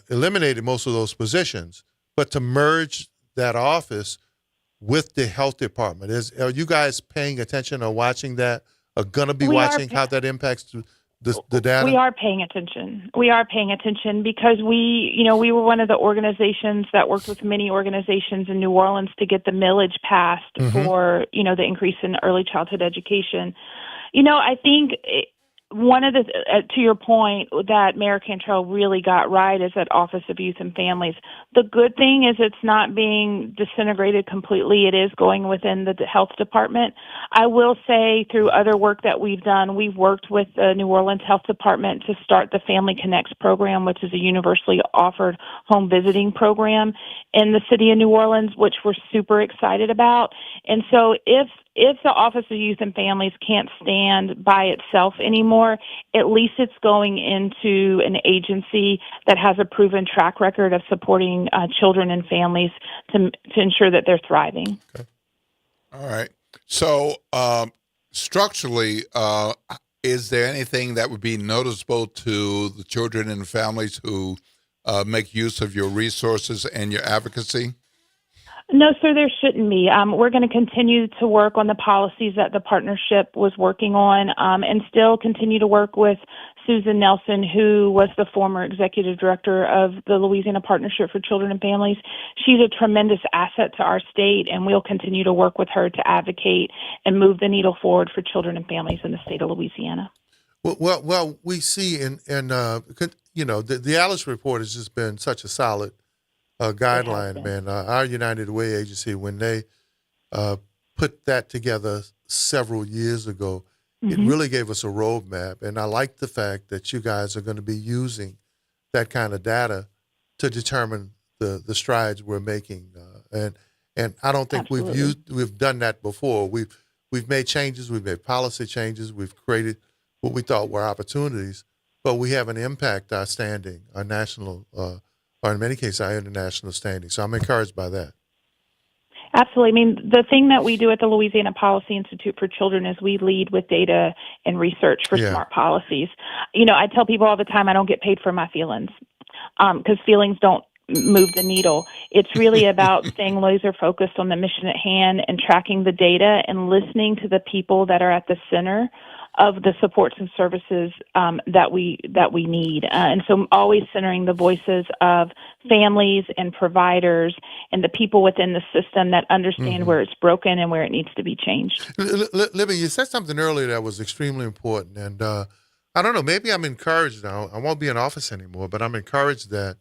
S5: eliminated most of those positions, but to merge that office with the health department. Are you guys paying attention or watching that? Are going to be watching how that impacts the data?
S16: We are paying attention. We are paying attention because we were one of the organizations that worked with many organizations in New Orleans to get the millage passed for, the increase in early childhood education. I think one of the, to your point, that Mayor Cantrell really got right is that Office of Youth and Families. The good thing is it's not being disintegrated completely. It is going within the health department. I will say through other work that we've done, we've worked with the New Orleans Health Department to start the Family Connects program, which is a universally offered home visiting program in the city of New Orleans, which we're super excited about. And so if the Office of Youth and Families can't stand by itself anymore, at least it's going into an agency that has a proven track record of supporting children and families to ensure that they're thriving.
S4: Okay. All right. So structurally, is there anything that would be noticeable to the children and families who make use of your resources and your advocacy?
S16: No, sir, there shouldn't be. We're going to continue to work on the policies that the partnership was working on and still continue to work with Susan Nelson, who was the former executive director of the Louisiana Partnership for Children and Families. She's a tremendous asset to our state, and we'll continue to work with her to advocate and move the needle forward for children and families in the state of Louisiana.
S5: Well, we see the Alice report has just been such a solid guideline, man. Our United Way agency, when they put that together several years ago, it really gave us a roadmap. And I like the fact that you guys are going to be using that kind of data to determine the strides we're making. And I don't think we've done that before. We've made changes, we've made policy changes, we've created what we thought were opportunities, but we haven't impacted our standing, our national, or in many cases, our international standing. So I'm encouraged by that.
S16: Absolutely. I mean, the thing that we do at the Louisiana Policy Institute for Children is we lead with data and research for smart policies. You know, I tell people all the time I don't get paid for my feelings because feelings don't move the needle. It's really about staying laser focused on the mission at hand and tracking the data and listening to the people that are at the center of the supports and services that we need. And so always centering the voices of families and providers and the people within the system that understand where it's broken and where it needs to be changed.
S5: Libby, you said something earlier that was extremely important. And I don't know, maybe I'm encouraged now. I won't be in office anymore, but I'm encouraged that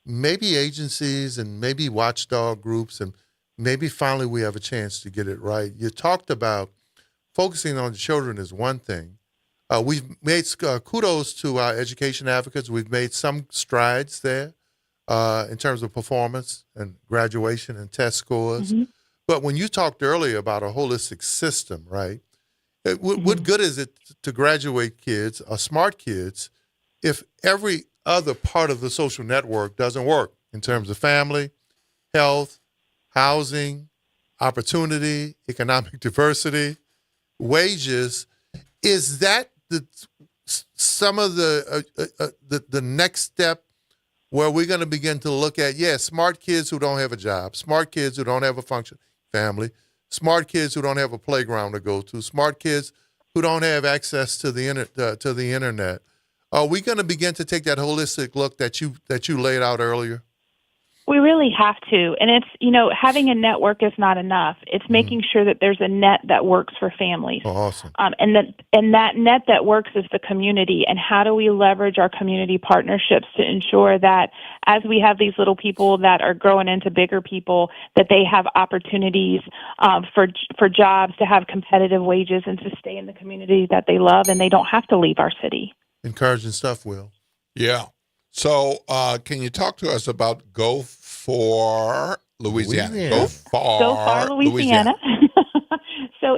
S5: maybe agencies and maybe watchdog groups and maybe finally we have a chance to get it right. You talked about focusing on the children is one thing. We've made kudos to our education advocates. We've made some strides there in terms of performance and graduation and test scores. But when you talked earlier about a holistic system, right, what good is it to graduate kids, smart kids, if every other part of the social network doesn't work in terms of family, health, housing, opportunity, economic diversity, wages? Is that some of the next step where we're going to begin to look at, smart kids who don't have a job, smart kids who don't have a functioning family, smart kids who don't have a playground to go to, smart kids who don't have access to the internet. Are we going to begin to take that holistic look that you laid out earlier?
S16: We really have to. And it's, having a network is not enough. It's making sure that there's a net that works for families.
S5: Oh, awesome.
S16: And that net that works is the community. And how do we leverage our community partnerships to ensure that as we have these little people that are growing into bigger people, that they have opportunities for jobs, to have competitive wages, and to stay in the community that they love, and they don't have to leave our city.
S5: Encouraging stuff, Will.
S4: Yeah. So can you talk to us about Go for Louisiana? Go Far Louisiana. So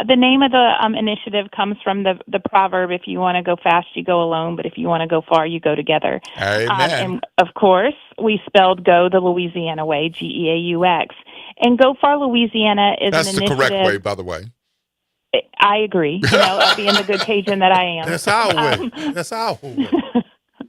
S4: the name of the initiative comes from the proverb, if you want to go fast, you go alone, but if you want to go far, you go together. Amen.
S16: And of course, we spelled Go the Louisiana way, G-E-A-U-X. And Go Far Louisiana is
S4: That's
S16: an initiative.
S4: That's the correct way, by the way.
S16: I agree. Being the good Cajun that I am.
S5: That's our way. That's our way.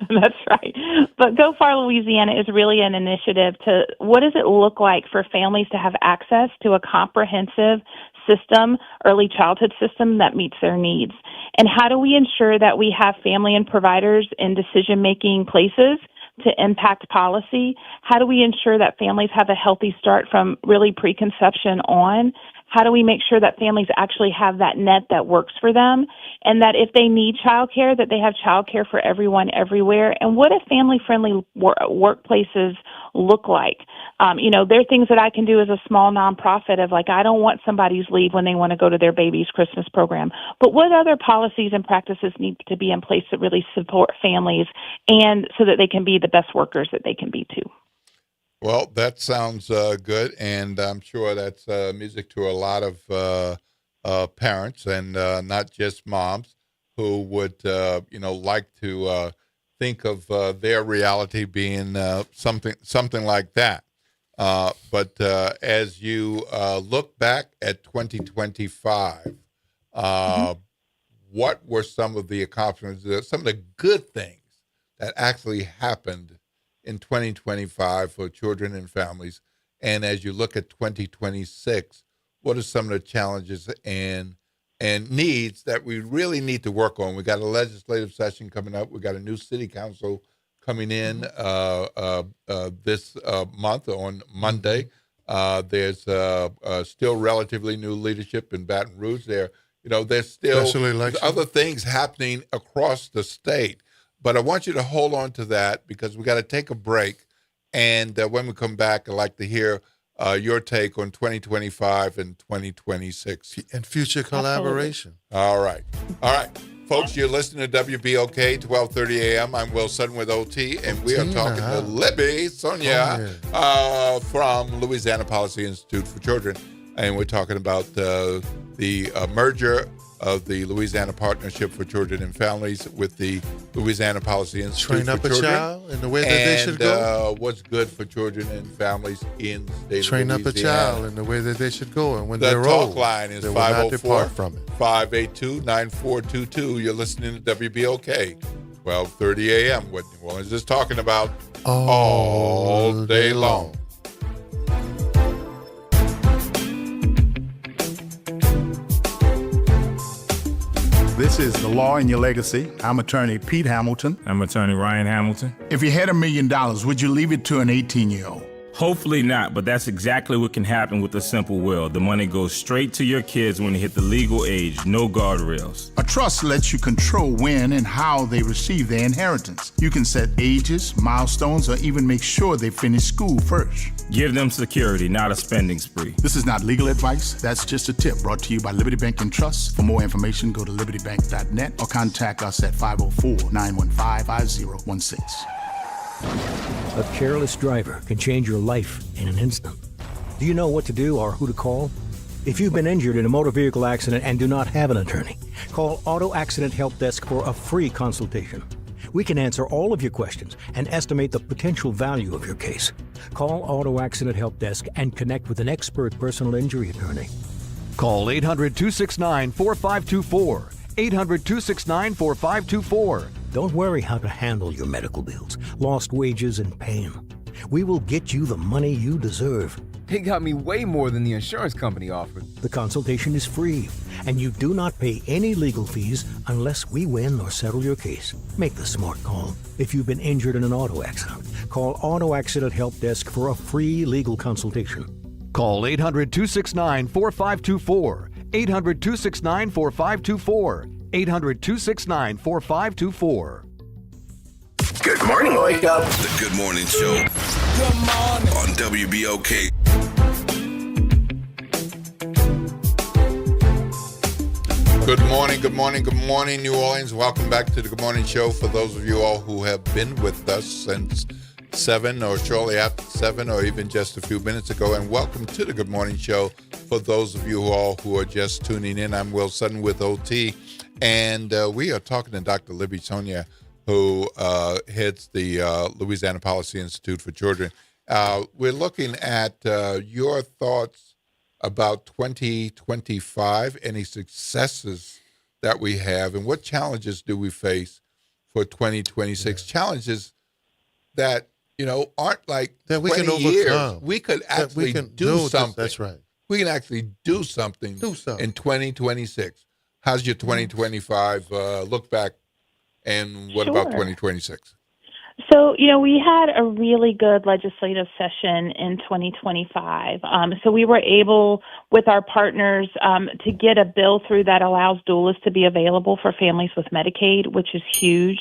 S16: That's right. But Go Far Louisiana is really an initiative to what does it look like for families to have access to a comprehensive system, early childhood system that meets their needs? And how do we ensure that we have family and providers in decision-making places to impact policy? How do we ensure that families have a healthy start from really preconception on? How do we make sure that families actually have that net that works for them, and that if they need childcare, that they have childcare for everyone everywhere? And what do family-friendly workplaces look like? There are things that I can do as a small nonprofit of I don't want somebody's leave when they want to go to their baby's Christmas program. But what other policies and practices need to be in place that really support families and so that they can be the best workers that they can be too?
S4: Well, that sounds good, and I'm sure that's music to a lot of parents, and not just moms, who would, like to think of their reality being something like that. But as you look back at 2025, what were some of the accomplishments, some of the good things that actually happened in 2025 for children and families? And as you look at 2026, what are some of the challenges and needs that we really need to work on? We got a legislative session coming up. We got a new city council coming in this month on Monday. There's still relatively new leadership in Baton Rouge. There's still other things happening across the state. But I want you to hold on to that because we got to take a break. And when we come back, I'd like to hear your take on 2025 and 2026.
S5: And future collaboration.
S4: All right. Folks, you're listening to WBOK, 1230 a.m. I'm Will Sutton with OT, and we are talking to Libby Sonia from Louisiana Policy Institute for Children. And we're talking about the merger of the Louisiana Partnership for Children and Families with the Louisiana Policy Institute
S5: Train up
S4: for
S5: a
S4: Children.
S5: child in the way that they should go.
S4: What's good for children and families in the state
S5: Train
S4: of
S5: up a
S4: Louisiana.
S5: child in the way that they should go. And when
S4: The
S5: they're
S4: talk
S5: old,
S4: line is
S5: they will not depart
S4: 504
S5: from it.
S4: 582-9422. You're listening to WBOK, 1230 a.m. What New Orleans is talking about all day long.
S17: This is The Law in Your Legacy. I'm attorney Pete Hamilton.
S18: I'm attorney Ryan Hamilton.
S17: If you had $1 million, would you leave it to an 18-year-old?
S18: Hopefully not, but that's exactly what can happen with a simple will. The money goes straight to your kids when they hit the legal age, no guardrails.
S17: A trust lets you control when and how they receive their inheritance. You can set ages, milestones, or even make sure they finish school first.
S18: Give them security, not a spending spree.
S17: This is not legal advice. That's just a tip brought to you by Liberty Bank and Trust. For more information, go to libertybank.net or contact us at 504-915-5016.
S19: A careless driver can change your life in an instant. Do you know what to do or who to call? If you've been injured in a motor vehicle accident and do not have an attorney, call Auto Accident Help Desk for a free consultation. We can answer all of your questions and estimate the potential value of your case. Call Auto Accident Help Desk and connect with an expert personal injury attorney.
S20: Call 800-269-4524. 800-269-4524.
S19: Don't worry how to handle your medical bills, lost wages, and pain. We will get you the money you deserve.
S21: They got me way more than the insurance company offered.
S19: The consultation is free, and you do not pay any legal fees unless we win or settle your case. Make the smart call. If you've been injured in an auto accident, call Auto Accident Help Desk for a free legal consultation.
S20: Call 800-269-4524. 800-269-4524. 800-269-4524.
S2: Good morning, Wake Up.
S3: The Good Morning Show.
S2: Good morning.
S3: On WBOK.
S4: Good morning, New Orleans. Welcome back to the Good Morning Show. For those of you all who have been with us since 7 or shortly after 7 or even just a few minutes ago, and welcome to the Good Morning Show. For those of you all who are just tuning in, I'm Will Sutton with OT, and we are talking to Dr. Libby Sonia, who heads the Louisiana Policy Institute for Children. We're looking at your thoughts about 2025, any successes that we have, and what challenges do we face for 2026? Yeah. Challenges that, aren't like
S5: that we
S4: 20
S5: can
S4: years.
S5: overcome.
S4: We could actually do something.
S5: That's right.
S4: We can actually do something in 2026. How's your 2025 look back, and what about 2026?
S16: So, we had a really good legislative session in 2025. So we were able, with our partners, to get a bill through that allows doulas to be available for families with Medicaid, which is huge.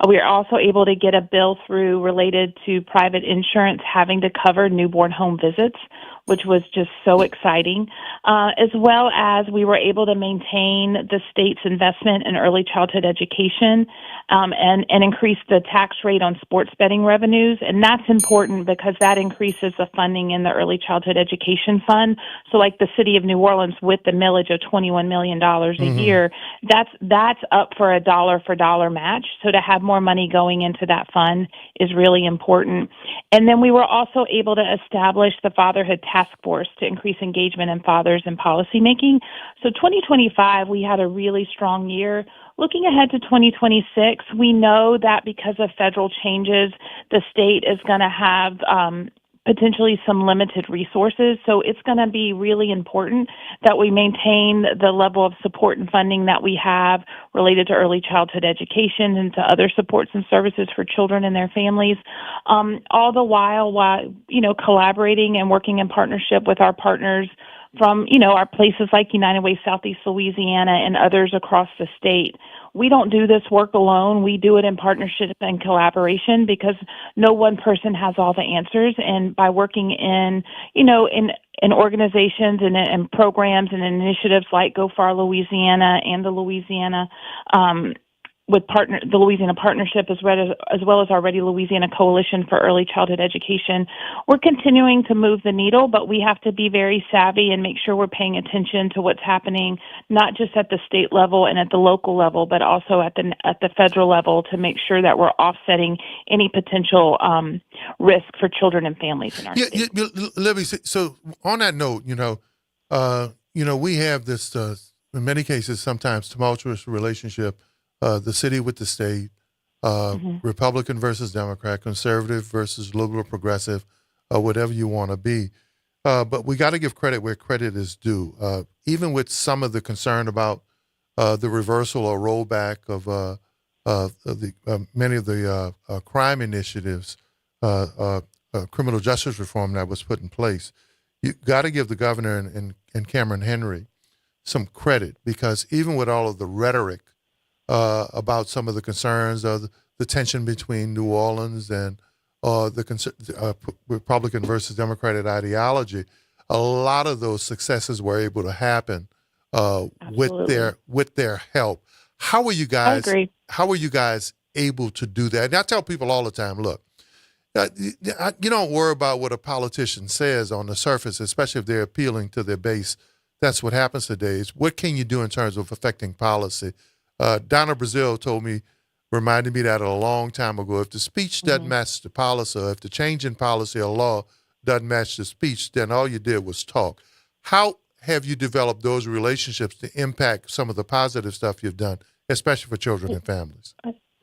S16: We are also able to get a bill through related to private insurance having to cover newborn home visits, which was just so exciting, as well as we were able to maintain the state's investment in early childhood education and increase the tax rate on sports betting revenues. And that's important because that increases the funding in the early childhood education fund. So like the city of New Orleans with the millage of $21 million a year, that's up for a dollar for dollar match. So to have more money going into that fund is really important. And then we were also able to establish the Fatherhood Task Force to increase engagement in fathers in policymaking. So 2025, we had a really strong year. Looking ahead to 2026, we know that because of federal changes, the state is going to have potentially some limited resources. So it's going to be really important that we maintain the level of support and funding that we have related to early childhood education and to other supports and services for children and their families, all the while collaborating and working in partnership with our partners from, our places like United Way Southeast Louisiana and others across the state. we don't do this work alone. We do it in partnership and collaboration because no one person has all the answers. And by working in, in organizations and programs and initiatives like Go Far Louisiana and the Louisiana the Louisiana Partnership, as well as our Ready Louisiana Coalition for Early Childhood Education, we're continuing to move the needle, but we have to be very savvy and make sure we're paying attention to what's happening, not just at the state level and at the local level, but also at the federal level to make sure that we're offsetting any potential risk for children and families in our state.
S5: Libby, so on that note, we have this, in many cases, sometimes tumultuous relationship. The city with the state, Republican versus Democrat, conservative versus liberal, progressive, whatever you want to be. But we got to give credit where credit is due. Even with some of the concern about the reversal or rollback of many of the crime initiatives, criminal justice reform that was put in place, you got to give the governor and Cameron Henry some credit, because even with all of the rhetoric about some of the concerns of the tension between New Orleans and the Republican versus Democratic ideology, a lot of those successes were able to happen with their help. How were you guys?
S16: I agree.
S5: How were you guys able to do that? And I tell people all the time, look, you don't worry about what a politician says on the surface, especially if they're appealing to their base. That's what happens today. It's what can you do in terms of affecting policy? Donna Brazile reminded me that a long time ago. If the speech doesn't match the policy, or if the change in policy or law doesn't match the speech, then all you did was talk. How have you developed those relationships to impact some of the positive stuff you've done, especially for children and families?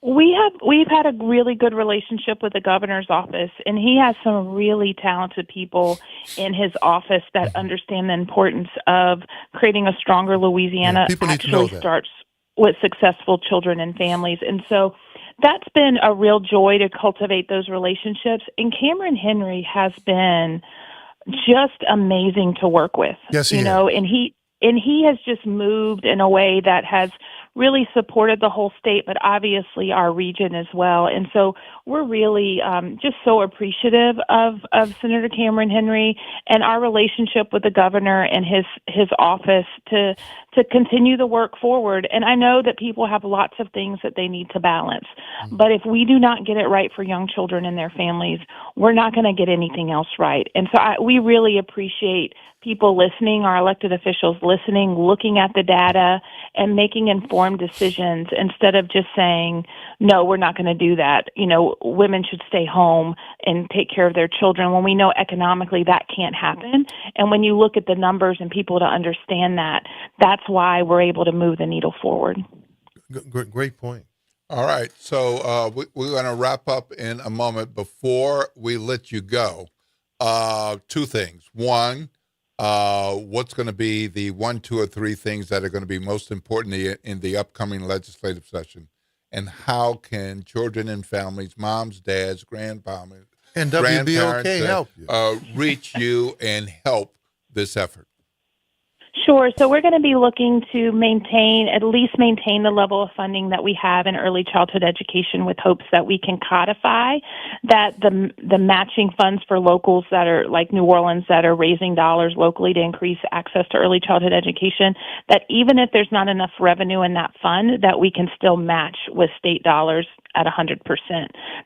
S16: We've had a really good relationship with the governor's office, and he has some really talented people in his office that understand the importance of creating a stronger Louisiana.
S5: People need to know that.
S16: Starts with successful children and families. And so that's been a real joy to cultivate those relationships. And Cameron Henry has been just amazing to work with.
S5: Yes, he has.
S16: And he has just moved in a way that has really supported the whole state, but obviously our region as well. And so we're really just so appreciative of Senator Cameron Henry and our relationship with the governor and his office to continue the work forward. And I know that people have lots of things that they need to balance, but if we do not get it right for young children and their families, we're not going to get anything else right. And so we really appreciate people listening, our elected officials listening, looking at the data, and making informed decisions instead of just saying, no, we're not going to do that. Women should stay home and take care of their children when we know economically that can't happen. And when you look at the numbers and people to understand that, that's why we're able to move the needle forward.
S5: Great point.
S4: All right. So we're going to wrap up in a moment. Before we let you go, two things. One, what's going to be the 1, 2, or 3 things that are going to be most important in the upcoming legislative session? And how can children and families, moms, dads, grandparents,
S5: and WBOK help you?
S4: Reach you and help this effort?
S16: Sure. So we're going to be looking to at least maintain the level of funding that we have in early childhood education, with hopes that we can codify that the matching funds for locals that are like New Orleans that are raising dollars locally to increase access to early childhood education, that even if there's not enough revenue in that fund, that we can still match with state dollars at 100%.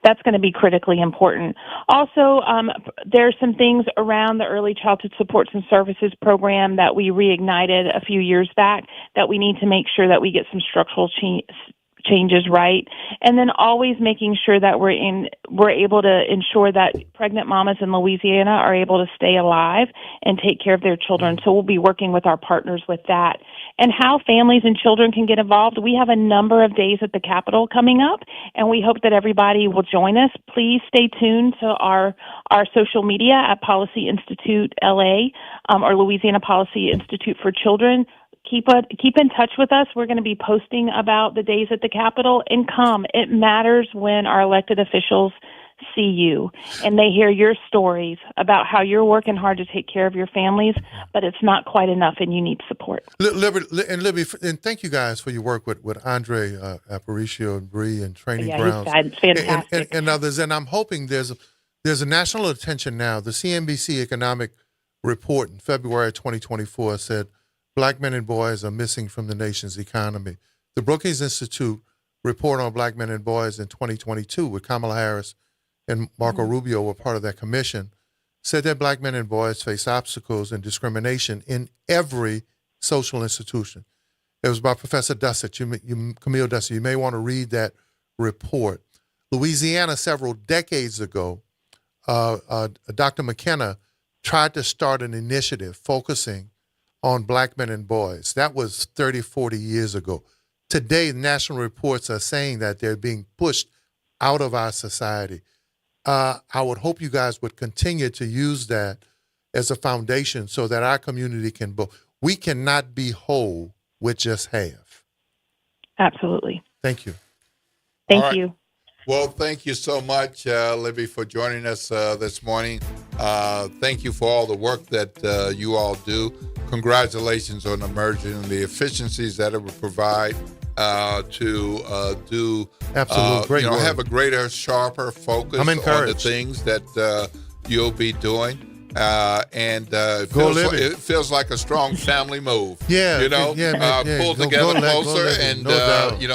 S16: That's going to be critically important. Also, there are some things around the Early Childhood Supports and Services program that we reignited a few years back that we need to make sure that we get some structural changes right, and then always making sure that we're able to ensure that pregnant mamas in Louisiana are able to stay alive and take care of their children. So we'll be working with our partners with that. And how families and children can get involved, we have a number of days at the Capitol coming up, and we hope that everybody will join us. Please stay tuned to our social media at Policy Institute LA or Louisiana Policy Institute for Children. Keep in touch with us. We're going to be posting about the days at the Capitol, and come. It matters when our elected officials see you and they hear your stories about how you're working hard to take care of your families, but it's not quite enough and you need support.
S5: Libby, and thank you guys for your work with Andre Aparicio and Bree and Training Grounds.
S16: He's fantastic.
S5: And others. And I'm hoping there's a national attention now. The CNBC economic report in February 2024 said Black men and boys are missing from the nation's economy. The Brookings Institute report on Black men and boys in 2022, with Kamala Harris and Marco Rubio were part of that commission, said that Black men and boys face obstacles and discrimination in every social institution. It was by Professor Dussett, Camille Dussett. You may want to read that report. Louisiana, several decades ago, Dr. McKenna tried to start an initiative focusing on Black men and boys. That was 30, 40 years ago. Today, national reports are saying that they're being pushed out of our society. I would hope you guys would continue to use that as a foundation so that our community can we cannot be whole with just half.
S16: Absolutely.
S5: Thank you.
S16: Thank you.
S4: Well, thank you so much, Libby, for joining us this morning. Thank you for all the work that you all do. Congratulations on emerging the efficiencies that it would provide to do,
S5: Great work.
S4: have a greater, sharper focus on the things that you'll be doing. It feels like a strong family move.
S5: Yeah.
S4: Pull together closer and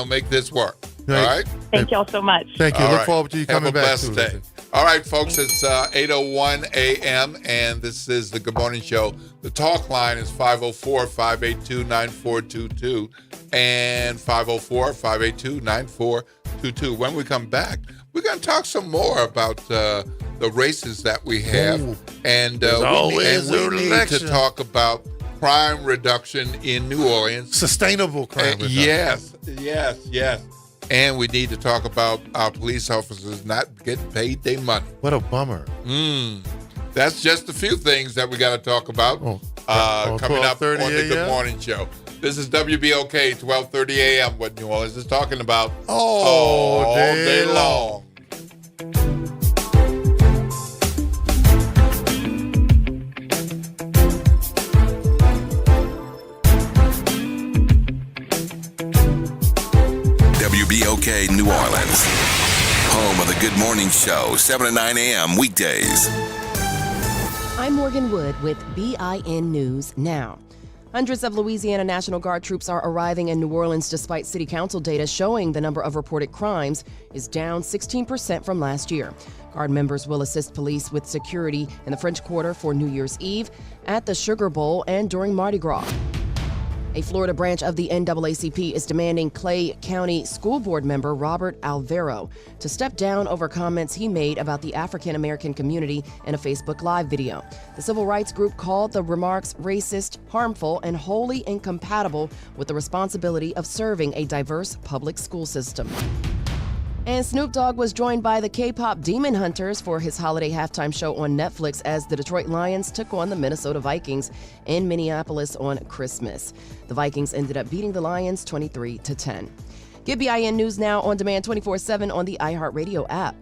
S4: make this work.
S5: Right.
S4: All right.
S16: Thank y'all so much.
S5: Thank you.
S4: All
S5: Look
S4: right.
S5: forward to you coming back.
S4: Have a blessed day. All right, folks, it's 8:01 a.m., and this is the Good Morning Show. The talk line is 504-582-9422 and 504-582-9422. When we come back, we're going to talk some more about the races that we have. And we need to talk about crime reduction in New Orleans.
S5: Sustainable crime reduction.
S4: Yes. And we need to talk about our police officers not getting paid their money.
S5: What a bummer.
S4: That's just a few things that we got to talk about coming up on the Good Morning Show. This is WBOK 1230 a.m. What New Orleans is talking about all day long.
S3: WBOK New Orleans, home of the Good Morning Show, 7 to 9 a.m. weekdays.
S1: I'm Morgan Wood with BIN News Now. Hundreds of Louisiana National Guard troops are arriving in New Orleans despite city council data showing the number of reported crimes is down 16% from last year. Guard members will assist police with security in the French Quarter for New Year's Eve, at the Sugar Bowl, and during Mardi Gras. A Florida branch of the NAACP is demanding Clay County School Board member Robert Alvaro to step down over comments he made about the African American community in a Facebook Live video. The civil rights group called the remarks racist, harmful, and wholly incompatible with the responsibility of serving a diverse public school system. And Snoop Dogg was joined by the K-pop Demon Hunters for his holiday halftime show on Netflix as the Detroit Lions took on the Minnesota Vikings in Minneapolis on Christmas. The Vikings ended up beating the Lions 23-10. Get BIN News Now on demand 24/7 on the iHeartRadio app.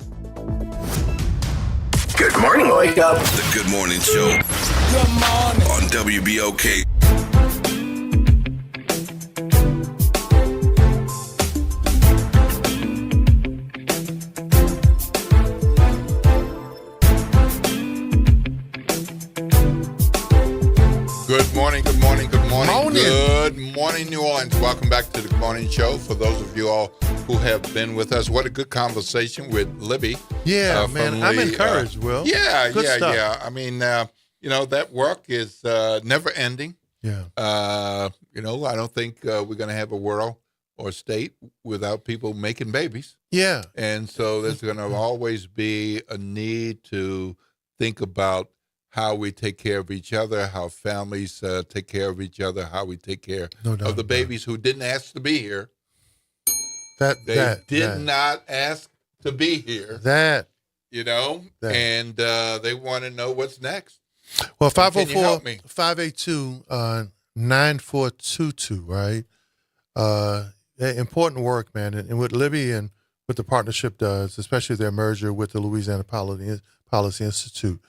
S2: Good morning, wake up.
S3: The Good Morning Show.
S2: Good morning.
S3: On WBOK.
S4: Good morning. Good morning, New Orleans. Welcome back to the Good Morning Show. For those of you all who have been with us, what a good conversation with Libby.
S5: Yeah, man, I'm encouraged, Will.
S4: Yeah.
S5: Stuff.
S4: I mean, that work is never ending.
S5: Yeah.
S4: I don't think we're going to have a world or state without people making babies.
S5: Yeah.
S4: And so there's going to always be a need to think about how we take care of each other, how families take care of each other, how we take care of the babies who didn't ask to be here. They did not ask to be here. And they want to know what's next.
S5: Well, 504-582-9422, right? Important work, man. And with Libby and what the partnership does, especially their merger with the Louisiana Policy Institute.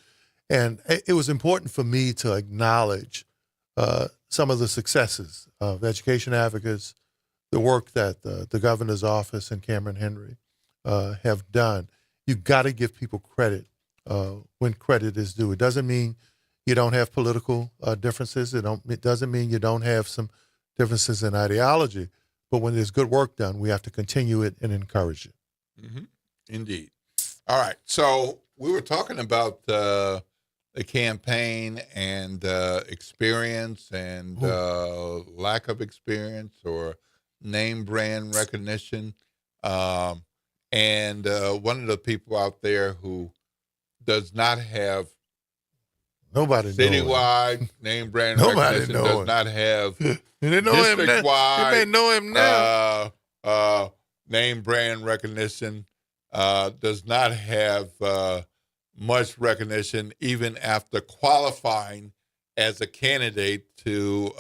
S5: And it was important for me to acknowledge some of the successes of education advocates, the work that the governor's office and Cameron Henry have done. You've got to give people credit when credit is due. It doesn't mean you don't have political differences. It doesn't mean you don't have some differences in ideology. But when there's good work done, we have to continue it and encourage it.
S4: Mm-hmm. Indeed. All right. So we were talking about the campaign and experience and lack of experience or name brand recognition. And one of the people out there who does not have citywide name brand recognition, does not have district-wide
S5: you may know him now.
S4: Name brand recognition, does not have much recognition even after qualifying as a candidate to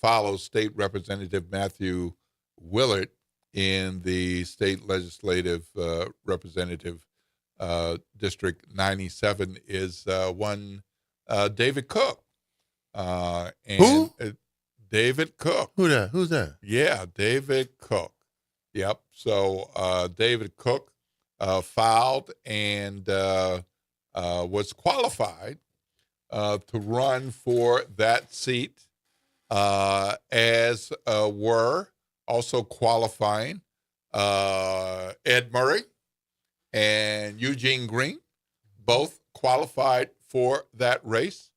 S4: follow State Representative Matthew Willard in the state legislative representative District 97 is one David Cook.
S5: Who?
S4: David Cook.
S5: Who's that?
S4: Yeah, David Cook. Yep. So David Cook filed and was qualified to run for that seat, as were also qualifying Ed Murray and Eugene Green, both qualified for that race.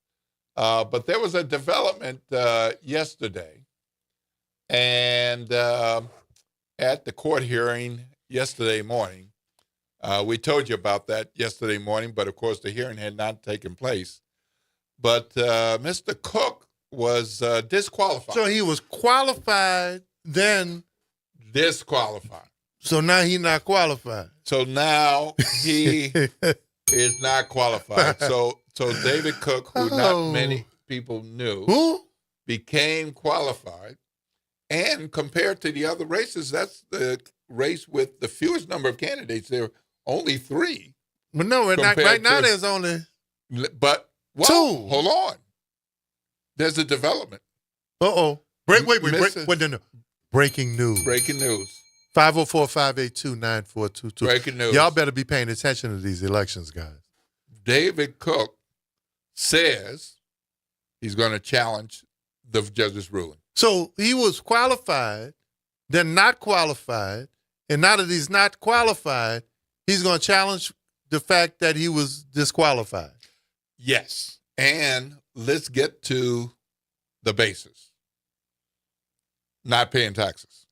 S4: But there was a development yesterday, and at the court hearing yesterday morning, we told you about that yesterday morning, but of course the hearing had not taken place. But Mr. Cook was disqualified.
S5: So he was qualified, then
S4: disqualified.
S5: So now he's not qualified.
S4: So now he is not qualified. So David Cook, who not many people knew, became qualified. And compared to the other races, that's the race with the fewest number of candidates. There are only 3.
S5: But no, right now there's only
S4: but
S5: 2.
S4: Hold on. There's a development.
S5: Wait. No. Breaking news.
S4: Breaking news.
S5: 504-582-9422.
S4: Breaking news.
S5: Y'all better be paying attention to these elections, guys.
S4: David Cook says he's going to challenge the judge's ruling.
S5: So he was qualified, then not qualified, and now that he's not qualified, he's going to challenge the fact that he was disqualified.
S4: Yes. And let's get to the basis. Not paying taxes.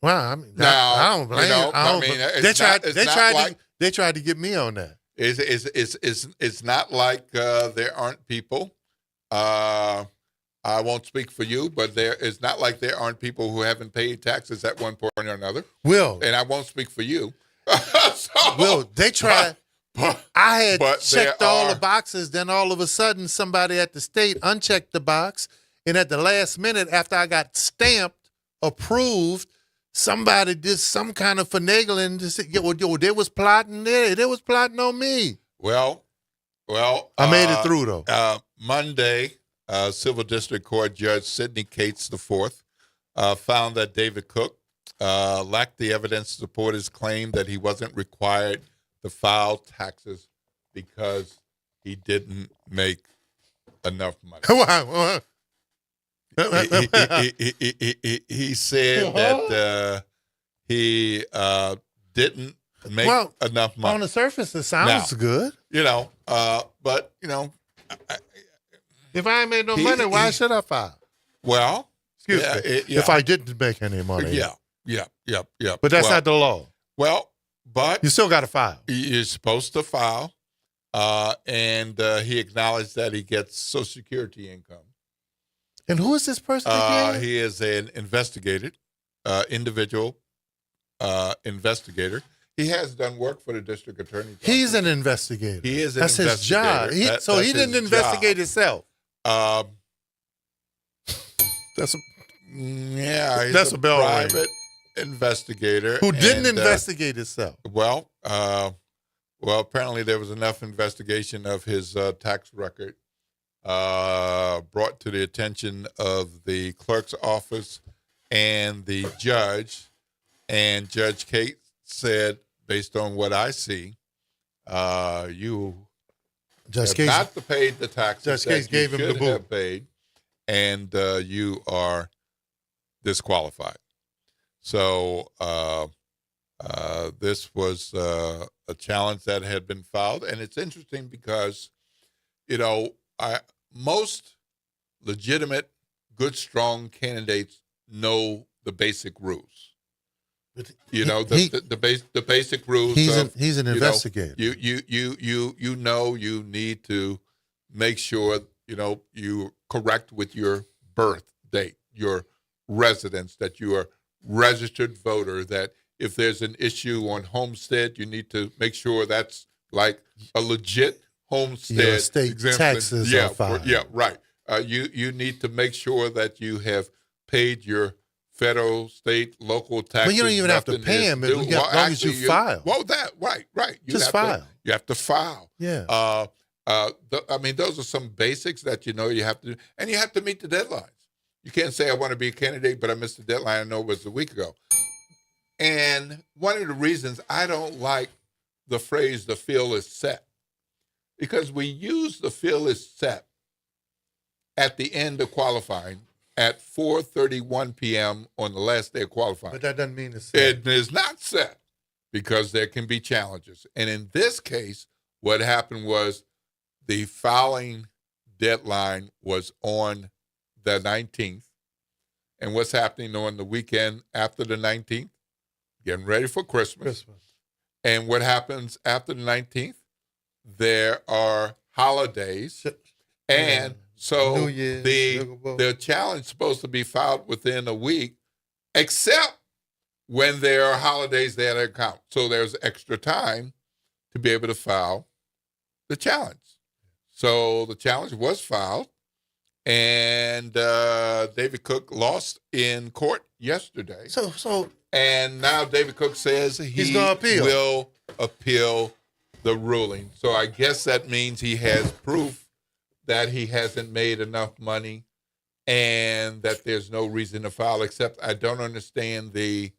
S5: Well, I mean,
S4: now,
S5: I don't blame they tried to get me on that.
S4: It's not like there aren't people. I won't speak for you, but it's not like there aren't people who haven't paid taxes at one point or another.
S5: Will.
S4: And I won't speak for you.
S5: Will, they tried. I had checked all the boxes. Then all of a sudden, somebody at the state unchecked the box. And at the last minute, after I got stamped, approved, somebody did some kind of finagling to say, they was plotting there. They was plotting on me.
S4: Well,
S5: I made it through, though.
S4: Monday, Civil District Court Judge Sidney Cates IV found that David Cook lacked the evidence to support his claim that he wasn't required to file taxes because he didn't make make enough money. He said that he didn't make enough money.
S5: On the surface, it sounds good.
S4: But,
S5: if I ain't made no money, why should I file?
S4: Well,
S5: excuse me. If I didn't make any money.
S4: Yeah.
S5: But that's not the law.
S4: Well, but
S5: you still got to file.
S4: You're supposed to file. And he acknowledged that he gets Social Security income.
S5: And who is this person again?
S4: He is an investigator, individual investigator. He has done work for the district attorney's office.
S5: He's an investigator.
S4: He is an
S5: That's
S4: investigator.
S5: his job. So he didn't investigate himself.
S4: He's
S5: that's a bell
S4: private investigator
S5: who didn't
S4: and,
S5: investigate himself.
S4: Well, apparently there was enough investigation of his tax record brought to the attention of the clerk's office and the judge. And Judge Kate said, based on what I see, you have not paid the taxes that you should have paid, and you are disqualified. So this was a challenge that had been filed, and it's interesting because, most legitimate, good, strong candidates know the basic rules. The basic rules.
S5: He's an investigator.
S4: You need to make sure you correct with your birth date, your residence, that you are registered voter. That if there's an issue on homestead, you need to make sure that's like a legit homestead.
S5: Your state taxes are filed.
S4: Right. You need to make sure that you have paid your federal, state, local taxes.
S5: Well, you don't even have to pay them as long as you file.
S4: Right.
S5: Just file.
S4: You have to file.
S5: Yeah.
S4: Those are some basics that you have to do, and you have to meet the deadlines. You can't say I want to be a candidate, but I missed the deadline. I know it was a week ago. And one of the reasons I don't like the phrase "the field is set," because we use the field is set at the end of qualifying at 4:31 p.m. on the last day of qualifying.
S5: But that doesn't mean it's set.
S4: It is not set because there can be challenges. And in this case, what happened was the filing deadline was on the 19th. And what's happening on the weekend after the 19th? Getting ready for Christmas. And what happens after the 19th? There are holidays. And so the challenge is supposed to be filed within a week, except when there are holidays that account. So there's extra time to be able to file the challenge. So the challenge was filed, and David Cook lost in court yesterday. And now David Cook says he will appeal the ruling. So I guess that means he has proof that he hasn't made enough money and that there's no reason to file, except I don't understand the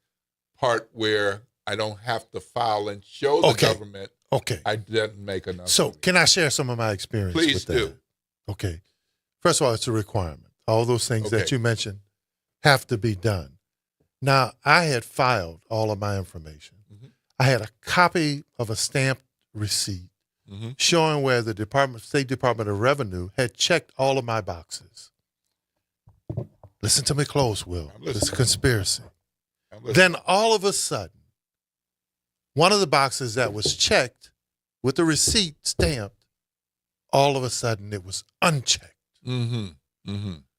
S4: part where I don't have to file and show the government I didn't make enough
S5: So
S4: money.
S5: can I share some of my experience
S4: Please
S5: with that?
S4: do.
S5: Okay. First of all, it's a requirement. All those things that you mentioned have to be done. Now, I had filed all of my information.
S4: Mm-hmm.
S5: I had a copy of a stamped receipt showing where the State Department of Revenue had checked all of my boxes. Listen to me close, Will. It's a conspiracy. Then all of a sudden, one of the boxes that was checked with the receipt stamped, all of a sudden it was unchecked.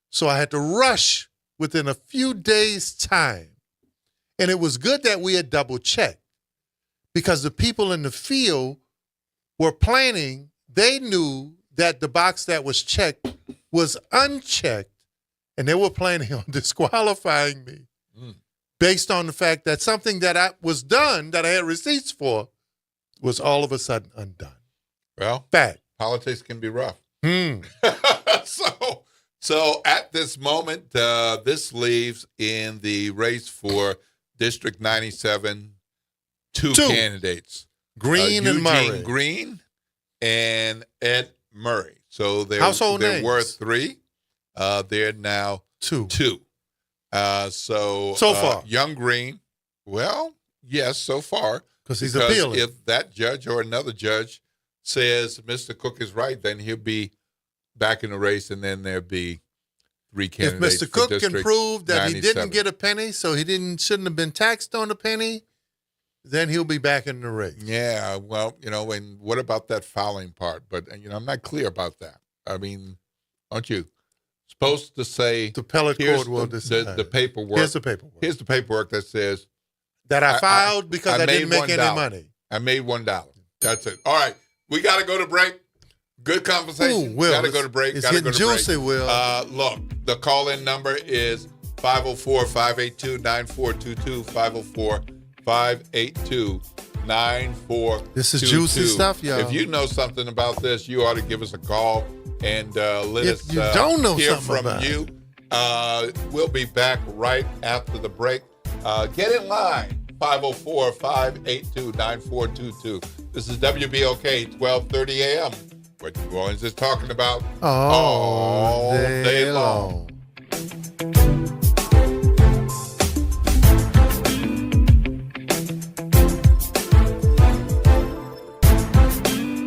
S5: So I had to rush within a few days' time. And it was good that we had double checked, because the people in the field were planning. They knew that the box that was checked was unchecked, and they were planning on disqualifying me based on the fact that something that was done, that I had receipts for, was all of a sudden undone.
S4: Well,
S5: fact.
S4: Politics can be rough. So at this moment, this leaves in the race for District 97 two candidates.
S5: Green and Murray.
S4: Eugene Green and Ed Murray. So there were three. They're now two. So far. Young Green, well, yes, so far.
S5: Because he's appealing.
S4: If that judge or another judge says Mr. Cook is right, then he'll be back in the race, and then there'll be three candidates.
S5: If Mr. Cook
S4: District
S5: can prove that
S4: 97.
S5: he didn't get a penny, so he shouldn't have been taxed on a penny, then he'll be back in the race.
S4: Yeah, well, and what about that filing part? But, I'm not clear about that. I mean, aren't you supposed to say
S5: the appellate court will decide
S4: the paperwork?
S5: Here's the paperwork.
S4: Here's the paperwork that says
S5: that I filed because I didn't make any money.
S4: I made $1. That's it. All right, we got to go to break. Good conversation.
S5: Will,
S4: got to go to break.
S5: It's
S4: Gotta
S5: getting
S4: go to
S5: juicy,
S4: break.
S5: Will.
S4: Look, the call-in number is 504-582-9422, 504-582-9422.
S5: This is juicy stuff, y'all.
S4: If you know something about this, you ought to give us a call and let
S5: If
S4: us
S5: you don't know
S4: hear
S5: something
S4: from
S5: about
S4: you. We'll be back right after the break. Get in line, 504-582-9422. This is WBOK, 1230 a.m., what New Orleans is talking about all day long.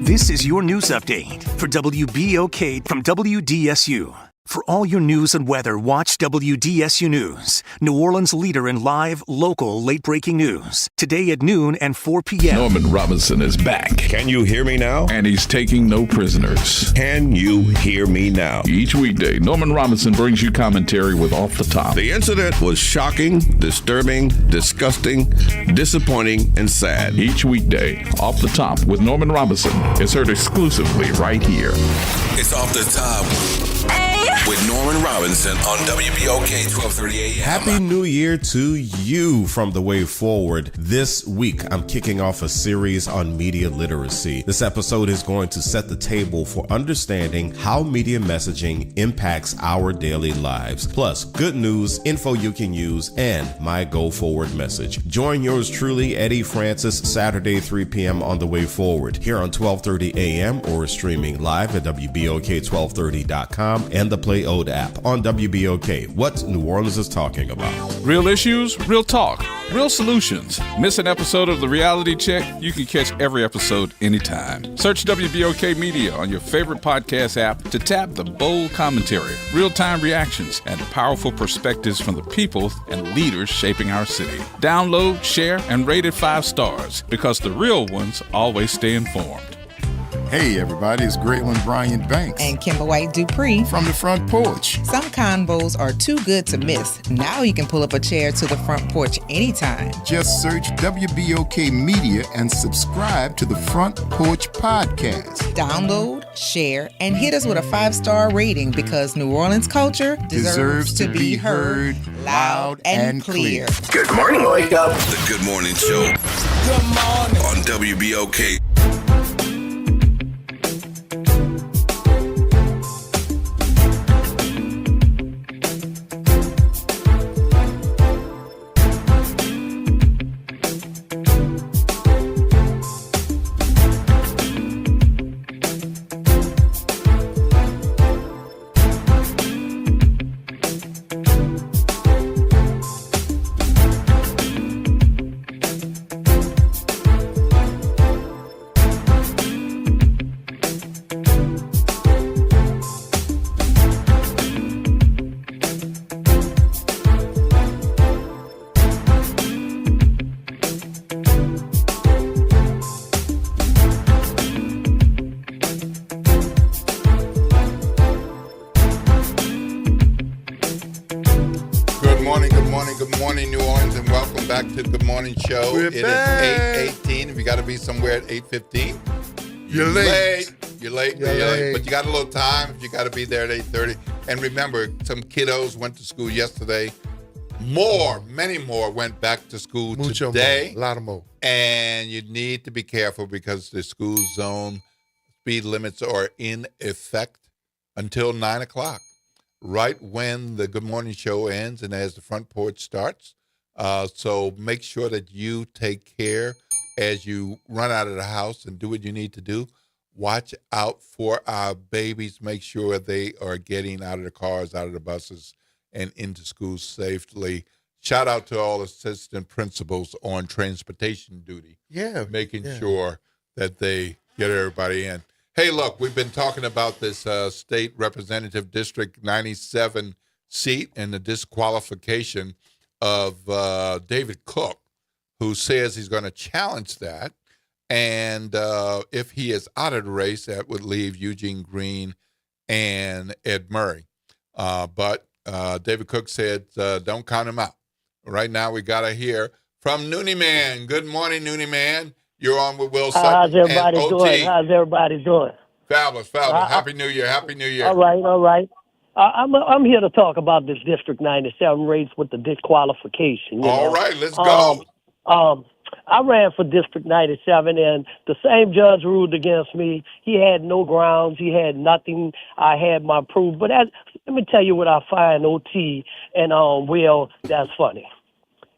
S20: This is your news update for WBOK from WDSU. For all your news and weather, watch WDSU News, New Orleans' leader in live, local, late-breaking news. Today at noon and 4 p.m.
S22: Norman Robinson is back. Can you hear me now? And he's taking no prisoners. Can you hear me now? Each weekday, Norman Robinson brings you commentary with Off the Top. The incident was shocking, disturbing, disgusting, disappointing, and sad. Each weekday, Off the Top with Norman Robinson is heard exclusively right here.
S3: It's Off the Top with Norman Robinson on WBOK 1230 AM.
S23: Happy New Year to you from The Way Forward. This week, I'm kicking off a series on media literacy. This episode is going to set the table for understanding how media messaging impacts our daily lives. Plus, good news, info you can use, and my go forward message. Join yours truly, Eddie Francis, Saturday, 3 p.m. on The Way Forward, here on 1230 a.m. or streaming live at WBOK1230.com and the Play Ode app on WBOK. What New Orleans is talking about.
S22: Real issues, real talk, real solutions. Miss an episode of The Reality Check? You can catch every episode anytime. Search WBOK Media on your favorite podcast app to tap the bold commentary, real-time reactions, and powerful perspectives from the people and leaders shaping our city. Download, share, and rate it 5 stars because the real ones always stay informed.
S24: Hey everybody, it's Graylin Bryant Banks
S25: and Kimber White Dupree
S24: from the Front Porch.
S25: Some combos are too good to miss. Now you can pull up a chair to the front porch anytime.
S24: Just search WBOK Media and subscribe to the Front Porch Podcast.
S25: Download, share, and hit us with a 5-star rating because New Orleans culture deserves to be heard loud and clear.
S3: Good morning, wake up. The Good Morning Show. Good morning. On WBOK.
S4: Good morning, New Orleans, and welcome back to the Morning Show. It is 8:18. If you got to be somewhere at 8:15, you're late. You're late. But you got a little time. You got to be there at 8:30. And remember, some kiddos went to school yesterday. Many more went back to school today.
S5: A lot of more.
S4: And you need to be careful because the school zone speed limits are in effect until 9 o'clock. Right when the Good Morning Show ends and as the Front Porch starts. So make sure that you take care as you run out of the house and do what you need to do. Watch out for our babies. Make sure they are getting out of the cars, out of the buses, and into school safely. Shout out to all assistant principals on transportation duty.
S5: Yeah.
S4: Making sure that they get everybody in. Hey, look, we've been talking about this state representative district 97 seat and the disqualification of David Cook, who says he's going to challenge that. And if he is out of the race, that would leave Eugene Green and Ed Murray. But David Cook said, don't count him out. Right now, we got to hear from Noonie Man. Good morning, Noonie Man. You're on with Will Sutton.
S26: How's everybody
S4: and
S26: doing? How's everybody doing?
S4: Fabulous. Happy New Year. Happy New Year.
S26: All right.
S6: I'm here to talk about this District 97 race with the disqualification.
S4: All right, let's go.
S6: I ran for District 97, and the same judge ruled against me. He had no grounds. He had nothing. I had my proof. But let me tell you what I find, OT, and Will, that's funny.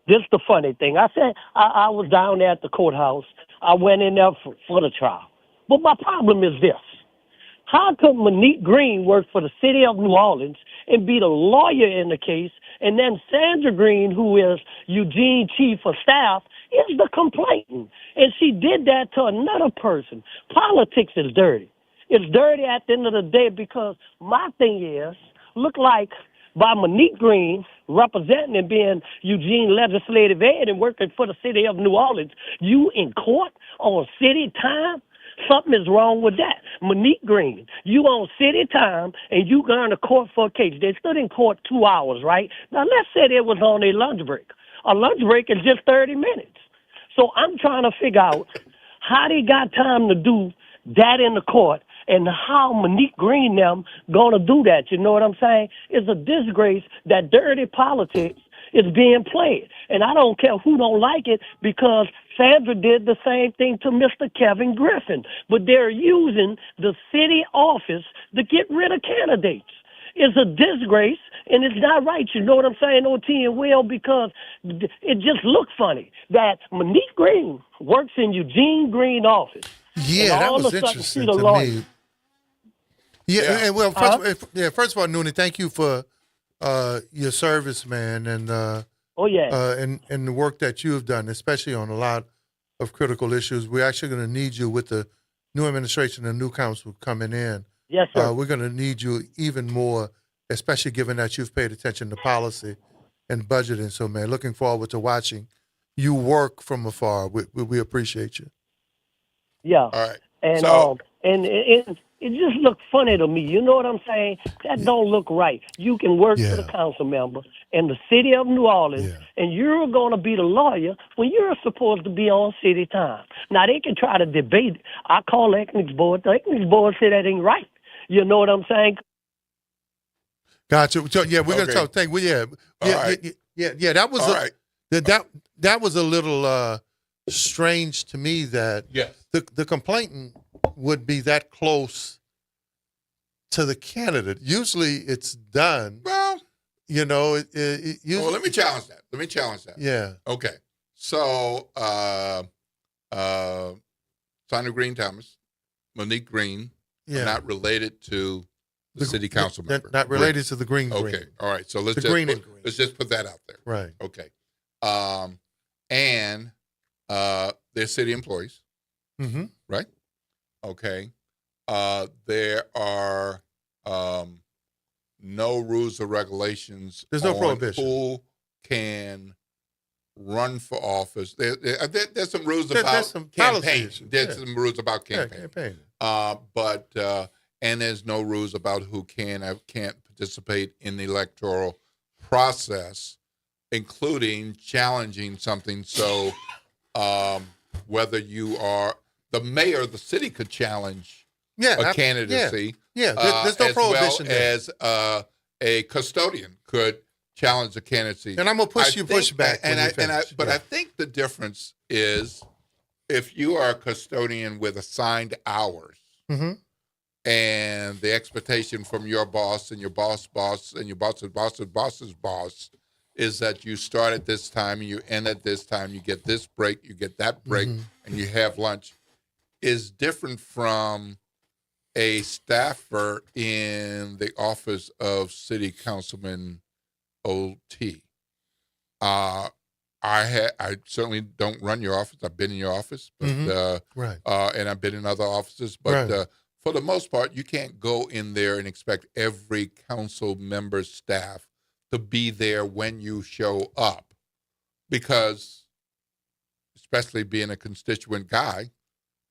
S6: This is the funny thing. I said I was down there at the courthouse. I went in there for the trial. But my problem is this. How could Monique Green work for the city of New Orleans and be the lawyer in the case, and then Sandra Green, who is Eugene chief of staff, is the complainant? And she did that to another person. Politics is dirty. It's dirty at the end of the day because my thing is, look like by Monique Green representing and being Eugene legislative aide and working for the city of New Orleans, you in court on city time? Something is wrong with that. Monique Green, you on city time and you going to court for a case. They stood in court 2 hours, right? Now, let's say they was on a lunch break. A lunch break is just 30 minutes. So I'm trying to figure out how they got time to do that in the court and how Monique Green them going to do that. You know what I'm saying? It's a disgrace that dirty politics is being played. And I don't care who don't like it because Sandra did the same thing to Mr. Kevin Griffin. But they're using the city office to get rid of candidates. It's a disgrace, and it's not right. You know what I'm saying, OT and Will, because it just looks funny that Monique Green works in Eugene Green office.
S5: Yeah, that was interesting to me. Yeah, and well, first of all, Noonan, thank you for your service, man, and and the work that you have done, especially on a lot of critical issues. We're actually going to need you with the new administration and new council coming in.
S6: Yes, sir.
S5: We're going to need you even more, especially given that you've paid attention to policy and budgeting. So, man, looking forward to watching you work from afar. We appreciate you.
S6: Yeah.
S4: All right.
S6: And it just looked funny to me. You know what I'm saying? That don't look right. You can work for the council member in the city of New Orleans, and you're going to be the lawyer when you're supposed to be on city time. Now, they can try to debate it. I call the Ethnics Board. The Ethnics Board said that ain't right. You know what I'm saying?
S5: Gotcha. So, yeah, we're going to talk. That was that was a little strange to me that the complainant would be that close to the candidate. Usually, it's done.
S4: Well,
S5: you know. Let
S4: me challenge that.
S5: Yeah.
S4: Okay. So, Sandra Green Thomas, Monique Green, are not related to the city council member.
S5: Not related to the Green.
S4: Okay. All right. So let's just put that out there.
S5: Right.
S4: Okay. And they're city employees.
S5: Mm-hmm.
S4: Right. Okay. There are no rules or regulations.
S5: There's no prohibition.
S4: Who can run for office? There's some rules about campaign. There's some rules about campaign. And there's no rules about who can or can't participate in the electoral process, including challenging something. So whether you are the mayor of the city could challenge a candidacy.
S5: There's no prohibition
S4: as well as a custodian could challenge the candidacy.
S5: And I'm gonna push back.
S4: I think the difference is if you are a custodian with assigned hours, and the expectation from your boss and your boss and your boss's boss's boss is that you start at this time and you end at this time, you get this break, you get that break, and you have lunch, is different from a staffer in the office of City Councilman OT. I certainly don't run your office. I've been in your office, but and I've been in other offices, but for the most part, you can't go in there and expect every council member's staff to be there when you show up, because, especially being a constituent guy,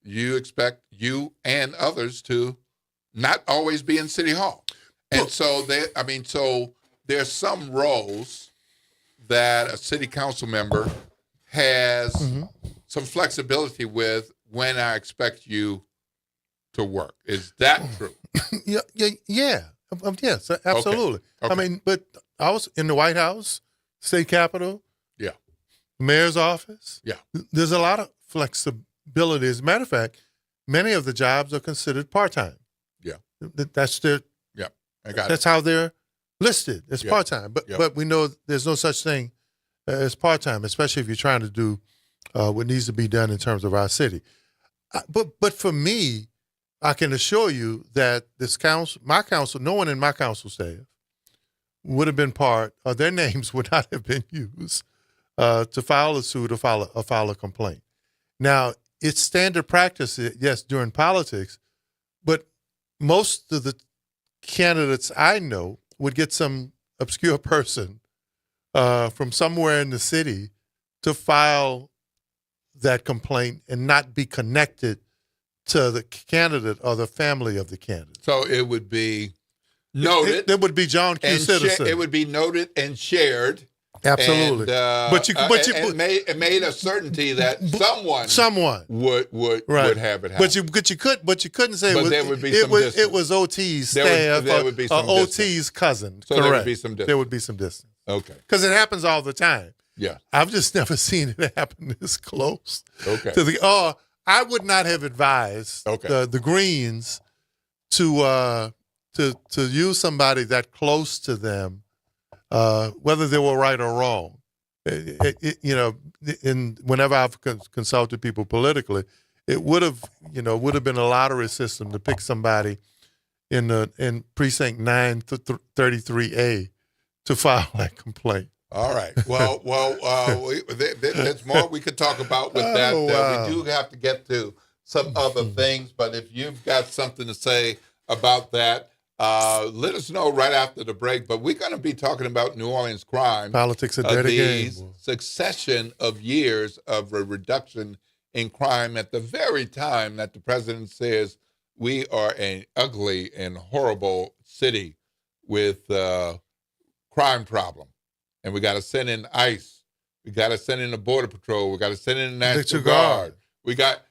S4: you expect you and others to not always be in City Hall. And so there's some roles that a city council member has some flexibility with when I expect you to work. Is that true?
S5: Yeah. Yes, absolutely.
S4: Okay.
S5: I mean, but I was in the White House, state capitol, mayor's office.
S4: Yeah.
S5: There's a lot of flexibility. As a matter of fact, many of the jobs are considered part-time.
S4: Yeah.
S5: That's their.
S4: Yeah. I got
S5: That's how they're listed. It's part-time. But we know there's no such thing as part-time, especially if you're trying to do what needs to be done in terms of our city. But for me, I can assure you that this council, my council, no one in my council staff would have been part, or their names would not have been used to file a suit or file a complaint. Now, it's standard practice, yes, during politics, but most of the candidates I know would get some obscure person from somewhere in the city to file that complaint and not be connected to the candidate or the family of the candidate.
S4: So it would be noted.
S5: It would be John Q. Citizen.
S4: It would be noted and shared.
S5: Absolutely.
S4: And, made a certainty that someone would have it happen.
S5: But you couldn't say
S4: there would be
S5: it was OT's staff or OT's cousin.
S4: So
S5: correct.
S4: there would be some distance.
S5: There would be some distance.
S4: Okay.
S5: Because it happens all the time.
S4: Yeah.
S5: I've just never seen it happen this close.
S4: Okay.
S5: To I would not have advised the Greens to use somebody that close to them, whether they were right or wrong. Whenever I've consulted people politically, it would have been a lottery system to pick somebody in precinct 933A to file that complaint.
S4: All right. Well, there's more we could talk about with that.
S5: Wow.
S4: We do have to get to some other things, but if you've got something to say about that, let us know right after the break. But we're going to be talking about New Orleans crime.
S5: Politics a dirty game.
S4: Succession of years of a reduction in crime at the very time that the president says we are an ugly and horrible city with crime problem. And we got to send in ICE. We got to send in the Border Patrol. We got to send in the National Guard. We got,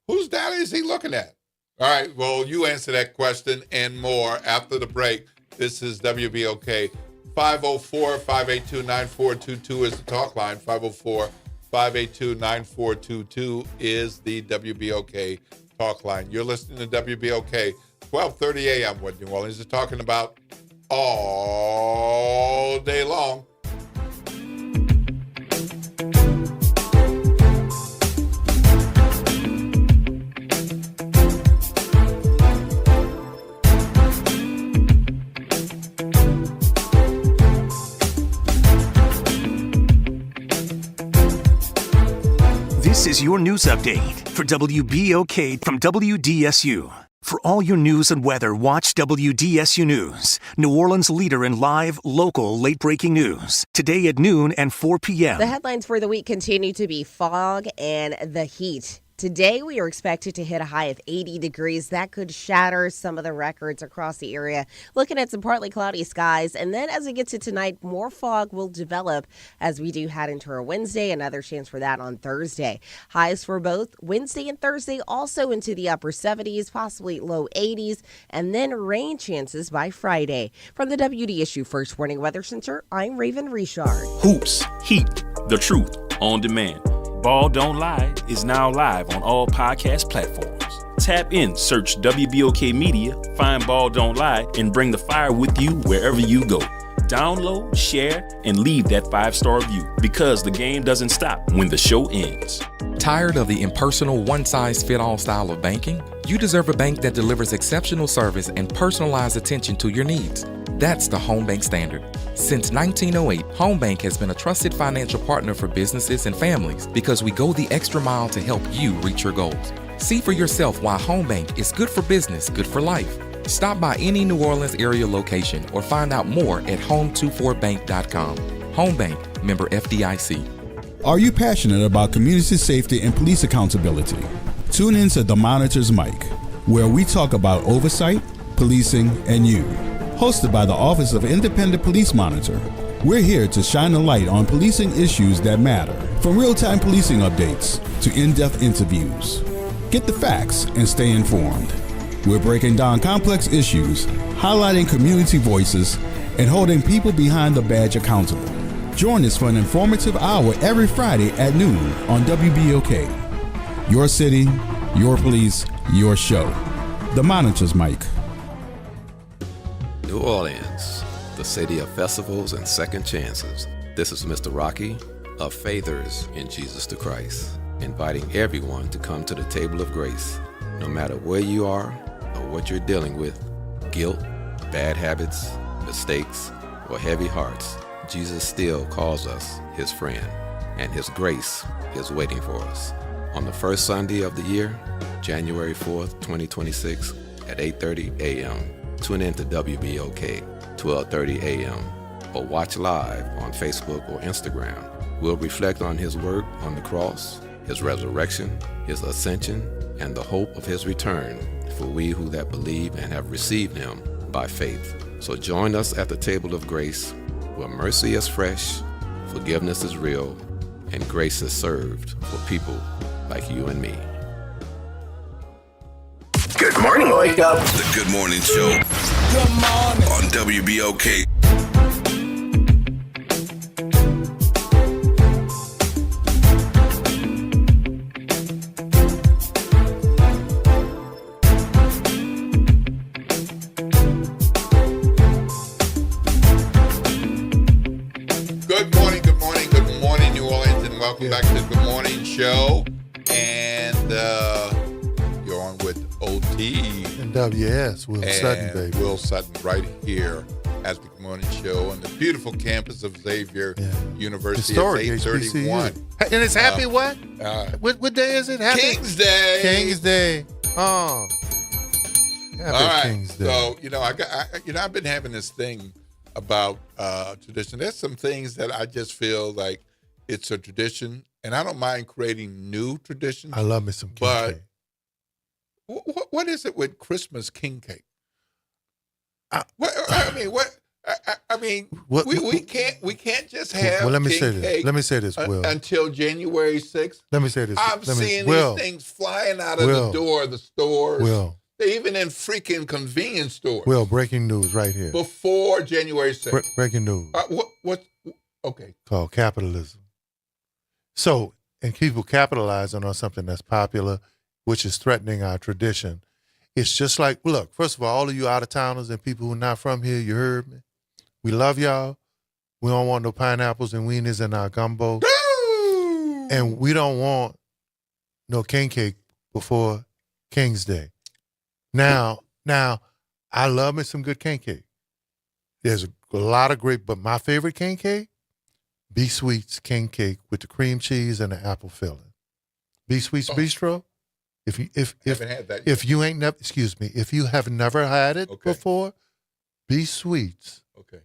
S4: whose data is he looking at? All right, well, you answer that question and more after the break. This is WBOK. 504-582-9422 is the talk line. 504-582-9422 is the WBOK talk line. You're listening to WBOK. 12:30 a.m. what New Orleans is talking about all day long.
S20: This is your news update for WBOK from WDSU. For all your news and weather, watch WDSU News, New Orleans' leader in live, local, late-breaking news. Today at noon and 4 p.m.
S7: The headlines for the week continue to be fog and the heat. Today, we are expected to hit a high of 80 degrees. That could shatter some of the records across the area. Looking at some partly cloudy skies. And then as we get to tonight, more fog will develop as we do head into our Wednesday. Another chance for that on Thursday. Highs for both Wednesday and Thursday also into the upper 70s, possibly low 80s. And then rain chances by Friday. From the WDSU First Warning Weather Center, I'm Raven Richard.
S8: Hoops, heat, the truth, on demand. Ball Don't Lie is now live on all podcast platforms. Tap in, search WBOK Media, find Ball Don't Lie, and bring the fire with you wherever you go. Download, share, and leave that 5-star review because the game doesn't stop when the show ends.
S13: Tired of the impersonal one-size-fit-all style of banking? You deserve a bank that delivers exceptional service and personalized attention to your needs. That's the Home Bank Standard. Since 1908, Home Bank has been a trusted financial partner for businesses and families because we go the extra mile to help you reach your goals. See for yourself why Home Bank is good for business, good for life. Stop by any New Orleans area location or find out more at home24bank.com. Home Bank, member FDIC.
S14: Are you passionate about community safety and police accountability? Tune in to The Monitor's Mic, where we talk about oversight, policing, and you. Hosted by the Office of Independent Police Monitor, we're here to shine a light on policing issues that matter, from real-time policing updates to in-depth interviews. Get the facts and stay informed. We're breaking down complex issues, highlighting community voices, and holding people behind the badge accountable. Join us for an informative hour every Friday at noon on WBOK. Your city, your police, your show. The Monitor's Mike.
S9: New Orleans, the city of festivals and second chances. This is Mr. Rocky of Faithers in Jesus the Christ, inviting everyone to come to the table of grace. No matter where you are or what you're dealing with, guilt, bad habits, mistakes, or heavy hearts, Jesus still calls us his friend, and his grace is waiting for us. On the first Sunday of the year, January 4th, 2026, at 8:30 a.m., tune in to WBOK, 12:30 a.m., or watch live on Facebook or Instagram. We'll reflect on his work on the cross, his resurrection, his ascension, and the hope of his return for we who that believe and have received him by faith. So join us at the table of grace, where mercy is fresh, forgiveness is real, and grace is served for people like you and me.
S2: Good morning, Wake Up.
S3: The Good Morning Show.
S2: Good morning.
S3: On WBOK.
S4: Welcome back to the Good Morning Show. And you're on with OT.
S5: And WS, Will Sutton, baby.
S4: Will Sutton right here at the Good Morning Show on the beautiful campus of Xavier University.
S5: Historic,
S4: it's 8:31.
S5: HBCU. And it's happy what? What day is it? Happy
S4: King's Day.
S5: King's Day. Oh. Happy
S4: All right.
S5: King's Day.
S4: So, I've been having this thing about tradition. There's some things that I just feel like it's a tradition, and I don't mind creating new traditions.
S5: I love me some king cake.
S4: What is it with Christmas king cake? We can't just have
S5: let me
S4: king
S5: say this.
S4: cake
S5: Let me say this, Will.
S4: until January 6th.
S5: Let me say this.
S4: I'm seeing these things flying out of the door of the stores.
S5: Will.
S4: They're even in freaking convenience stores.
S5: Will, breaking news right here.
S4: Before January 6th.
S5: Breaking news.
S4: Okay.
S5: Called capitalism. So, and people capitalizing on something that's popular, which is threatening our tradition. It's just like, look, first of all of you out-of-towners and people who are not from here, you heard me. We love y'all. We don't want no pineapples and weenies in our gumbo. And we don't want no king cake before King's Day. Now, I love me some good king cake. There's a lot of great, but my favorite king cake, B Sweet's king cake with the cream cheese and the apple filling. B Sweet's Bistro. If you
S4: haven't had that yet.
S5: if you ain't never, excuse me, if you have never had it before, B Sweet's.
S4: Okay.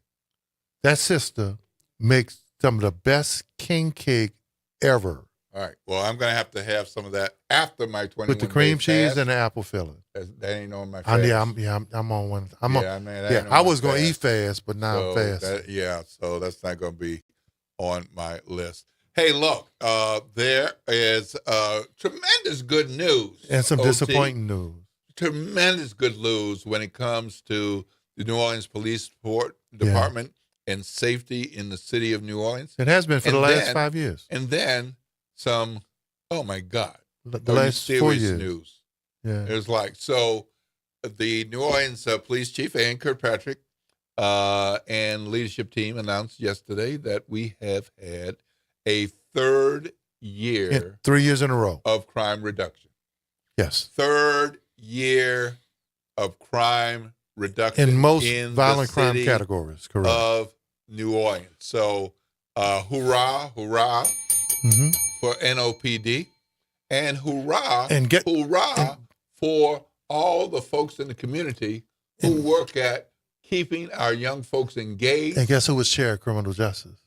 S5: That sister makes some of the best king cake ever.
S4: All right. Well, I'm gonna have to have some of that after my 21
S5: with the cream
S4: days
S5: cheese
S4: fast.
S5: and the apple filling.
S4: That ain't on my fast.
S5: I'm on one.
S4: I
S5: was gonna eat fast, but now I'm fast.
S4: So that's not gonna be on my list. Hey, look, there is tremendous good news.
S5: And some
S4: OT.
S5: disappointing news.
S4: Tremendous good news when it comes to the New Orleans Police Department and safety in the city of New Orleans.
S5: It has been for the last 5 years.
S4: And then some, oh my God.
S5: The last 4 years.
S4: News.
S5: Yeah.
S4: It was like, so the New Orleans Police Chief, Ann Kirkpatrick, and leadership team announced yesterday that we have had a third year
S5: 3 years in a row
S4: of crime reduction.
S5: Yes.
S4: Third year of crime reduction
S5: In most
S4: in
S5: violent
S4: the
S5: crime
S4: city
S5: categories, correct.
S4: of New Orleans. So hoorah for NOPD, and hoorah for all the folks in the community who work at keeping our young folks engaged.
S5: And guess who was chair of criminal justice?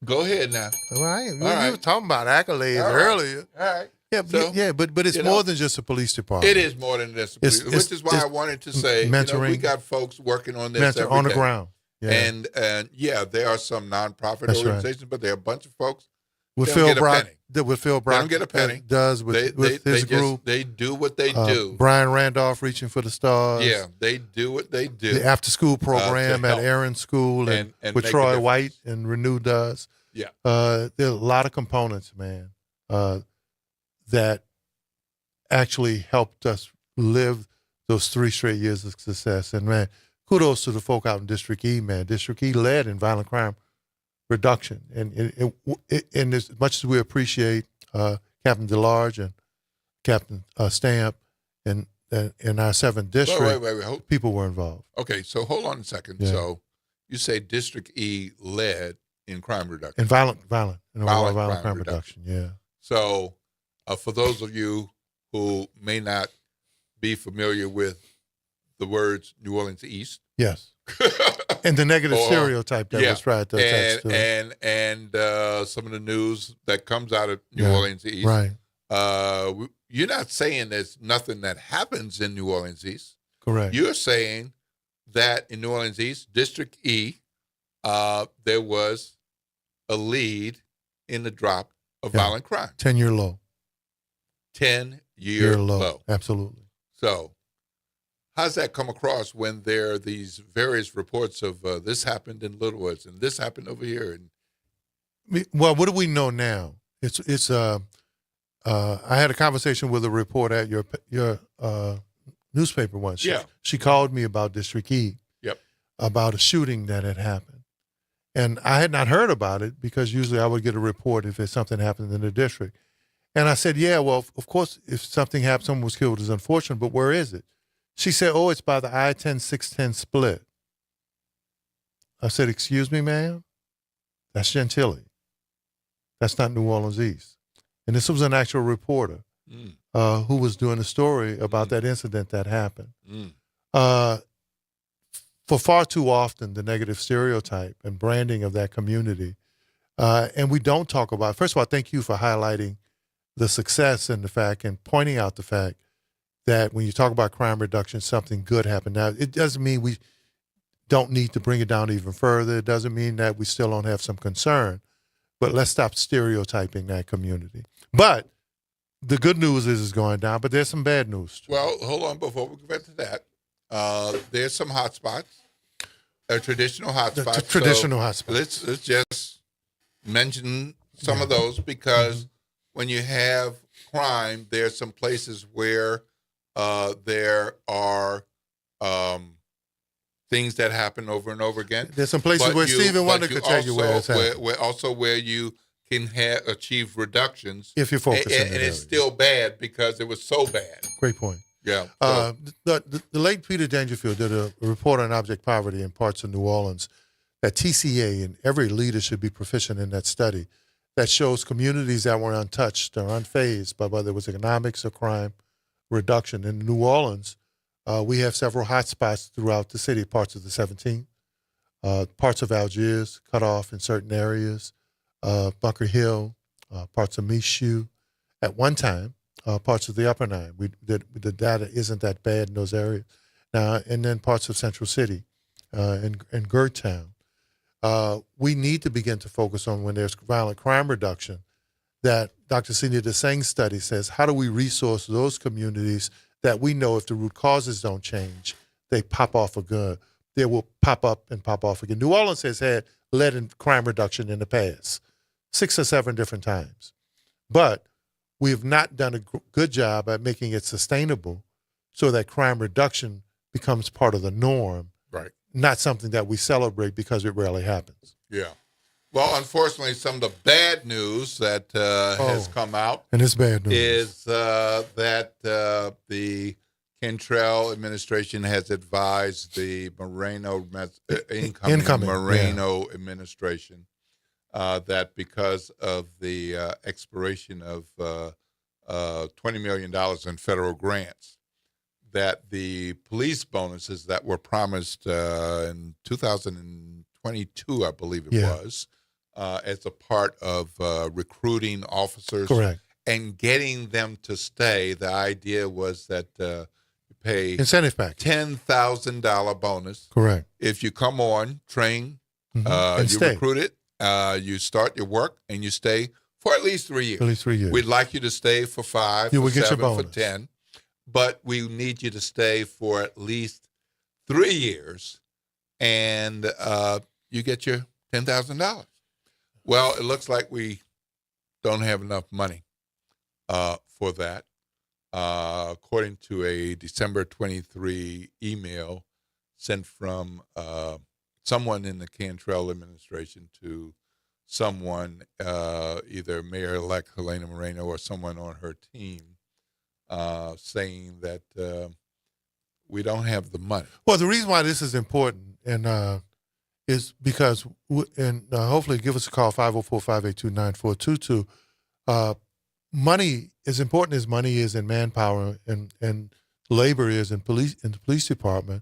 S4: Go ahead now.
S5: All right.
S4: All
S5: You
S4: right.
S5: were talking about accolades
S4: All right.
S5: earlier.
S4: All right.
S5: Yeah,
S4: So,
S5: but it's
S4: you
S5: more
S4: know,
S5: than just a police department.
S4: It is more than this,
S5: It's-
S4: which is why I wanted to say,
S5: mentoring,
S4: we got folks working on this every
S5: on the
S4: day.
S5: ground. Yeah.
S4: And there are some nonprofit
S5: That's right.
S4: organizations, but there are a bunch of folks
S5: With
S4: They
S5: Phil
S4: don't get a
S5: Brock,
S4: penny.
S5: with Phil Brock,
S4: They don't get a penny.
S5: Does with his group.
S4: They do what they do.
S5: Brian Randolph reaching for the stars.
S4: Yeah, they do what they do.
S5: The after school program
S4: to
S5: at
S4: help.
S5: Aaron School and
S4: And
S5: with
S4: make a
S5: Troy
S4: difference.
S5: White and Renew does.
S4: Yeah.
S5: There are a lot of components, man, that actually helped us live those 3 straight years of success. And man, kudos to the folk out in District E, man. District E led in violent crime reduction. And as much as we appreciate Captain DeLarge and Captain Stamp and in our 7th district,
S4: Wait.
S5: people were involved.
S4: Okay, so hold on a second.
S5: Yeah.
S4: So you say District E led in crime reduction.
S5: And violent crime
S4: crime
S5: reduction. Yeah.
S4: So for those of you who may not be familiar with the words New Orleans East.
S5: Yes. And the negative
S4: Or-
S5: stereotype that
S4: yeah,
S5: was tried to attach to it.
S4: and some of the news that comes out of New
S5: Yeah,
S4: Orleans East.
S5: right.
S4: You're not saying there's nothing that happens in New Orleans East.
S5: Correct.
S4: You're saying that in New Orleans East, District E, there was a lead in the drop of violent crime.
S5: 10-year low.
S4: 10-year low.
S5: Absolutely.
S4: So how's that come across when there are these various reports of this happened in Little Woods and this happened over here? And
S5: Well, what do we know now? I had a conversation with a reporter at your newspaper once.
S4: Yeah.
S5: She called me about District E.
S4: Yep.
S5: About a shooting that had happened. And I had not heard about it because usually I would get a report if there's something happened in the district. And I said, yeah, well, of course, if something happened, someone was killed, it's unfortunate, but where is it? She said, oh, it's by the I-10-610 split. I said, excuse me, ma'am? That's Gentilly. That's not New Orleans East. And this was an actual reporter who was doing a story about that incident that happened. For far too often, the negative stereotype and branding of that community, and we don't talk about, first of all, thank you for highlighting the success and the fact and pointing out the fact that when you talk about crime reduction, something good happened. Now, it doesn't mean we don't need to bring it down even further. It doesn't mean that we still don't have some concern, but let's stop stereotyping that community. But the good news is it's going down, but there's some bad news too.
S4: well, hold on before we get to that. There's some hot spots, traditional hot spots.
S5: Traditional
S4: So
S5: hot spots.
S4: Let's just mention some of those because when you have crime, there's some places where there are things that happen over and over again.
S5: There's some places where Stephen Wonder could tell you where it's happening.
S4: where you can achieve reductions
S5: If you're focused in
S4: and
S5: that
S4: it's
S5: area.
S4: still bad because it was so bad.
S5: Great point.
S4: Yeah.
S5: The late Peter Dangerfield did a report on object poverty in parts of New Orleans that TCA and every leader should be proficient in that study that shows communities that were untouched or unfazed by whether it was economics or crime reduction. In New Orleans, we have several hot spots throughout the city, parts of the 17th, parts of Algiers cut off in certain areas, Bunker Hill, parts of Michoud. At one time, parts of the Upper Nine. The data isn't that bad in those areas now, and then parts of Central City and Gertown. We need to begin to focus on when there's violent crime reduction. That Dr. Celia Desang study says, how do we resource those communities that we know if the root causes don't change, they pop off again. They will pop up and pop off again. New Orleans has had led in crime reduction in the past, 6 or 7 different times, but we have not done a good job at making it sustainable so that crime reduction becomes part of the norm,
S4: Right.
S5: not something that we celebrate because it rarely happens.
S4: Yeah. Well, unfortunately, some of the bad news that has come out
S5: And it's bad news.
S4: is that the Cantrell administration has advised the incoming Moreno administration that because of the expiration of $20 million in federal grants, that the police bonuses that were promised in 2022, I believe it was, as a part of recruiting officers
S5: Correct.
S4: and getting them to stay. The idea was that you pay
S5: Incentive package.
S4: $10,000 bonus.
S5: Correct.
S4: If you come on, train,
S5: And
S4: you
S5: stay.
S4: recruit it, you start your work, and you stay for at least 3 years.
S5: At least 3 years.
S4: We'd like you to stay for 5,
S5: You
S4: for
S5: will get your
S4: 7, for
S5: bonus.
S4: 10, but we need you to stay for at least 3 years, and you get your $10,000. Well, it looks like we don't have enough money for that. According to a December 23 email sent from someone in the Cantrell administration to someone, either Mayor-elect Helena Moreno or someone on her team, saying that we don't have the money.
S5: Well, the reason why this is important and is because, hopefully give us a call, 504-582-9422. Money, as important as money is in manpower and labor is in the police department,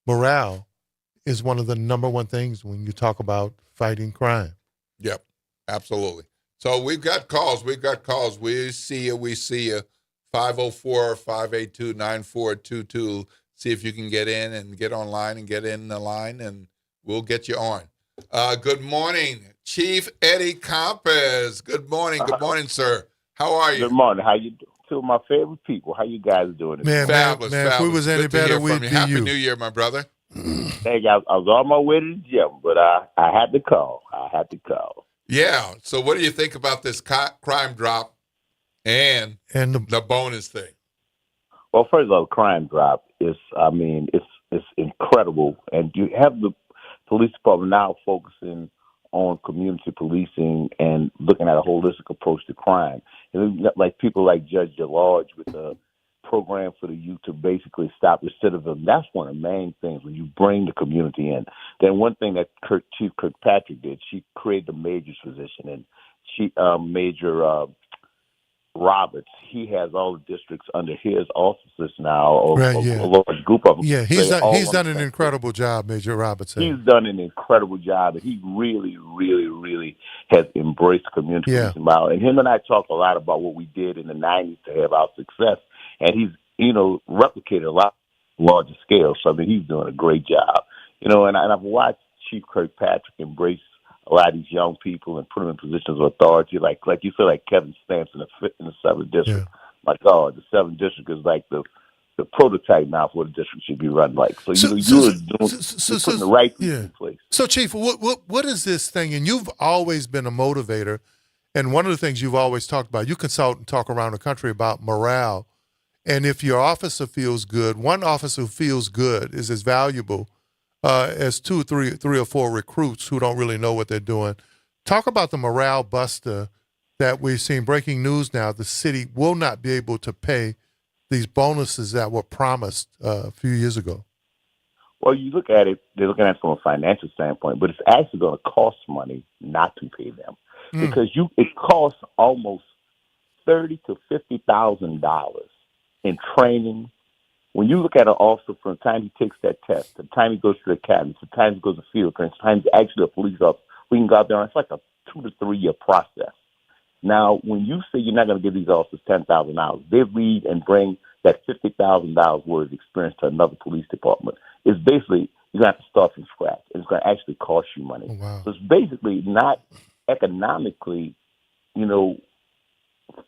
S5: morale is one of the number one things when you talk about fighting crime.
S4: Yep, absolutely. So we've got calls. We see you. 504-582-9422. See if you can get in and get online and get in the line, and we'll get you on. Good morning, Chief Eddie Campos. Good morning, sir. How are you?
S10: Good morning. How you doing? Two of my favorite people. How you guys doing?
S4: Fabulous.
S5: If we was any
S4: Good to
S5: better,
S4: hear
S5: we'd
S4: from you.
S5: be
S4: Happy
S5: you.
S4: New Year, my brother.
S10: Thank you. I was on my way to the gym, but I had to call.
S4: Yeah. So what do you think about this crime drop and the bonus thing?
S10: Well, first of all, crime drop is, it's incredible. And you have the police department now focusing on community policing and looking at a holistic approach to crime. And like people like Judge DeLarge with the program for the youth to basically stop recidivism. That's one of the main things when you bring the community in. Then one thing that Chief Kirkpatrick did, she created the major's position, and Major Roberts, he has all the districts under his offices now, a large group of them.
S5: Yeah, he's done an incredible job, Major Roberts.
S10: He's done an incredible job, and he really, really, really has embraced community policing model. And him and I talk a lot about what we did in the 90s to have our success, and he's, replicated a lot larger scale. So, he's doing a great job. And I've watched Chief Kirkpatrick embrace a lot of these young people and put them in positions of authority, like you feel like Kevin Stamps in the 7th district. My God, the 7th district is like the prototype now for what the district should be run like. So, you're putting the right people in place.
S5: So, Chief, what is this thing? And you've always been a motivator, and one of the things you've always talked about, you consult and talk around the country about morale. And if your officer feels good, one officer who feels good is as valuable as 2, 3 or 4 recruits who don't really know what they're doing. Talk about the morale buster that we've seen. Breaking news now, the city will not be able to pay these bonuses that were promised a few years ago.
S10: Well, you look at it, they're looking at it from a financial standpoint, but it's actually going to cost money not to pay them because it costs almost $30,000 to $50,000 in training. When you look at an officer from the time he takes that test, the time he goes to the academy, the time he goes to field training, the time he's actually a police officer, we can go out there and it's like a 2 to 3 year process. Now, when you say you're not going to give these officers $10,000, they lead and bring that $50,000 worth of experience to another police department. It's basically, you're going to have to start from scratch. It's going to actually cost you money.
S5: Oh, wow.
S10: So it's basically not economically,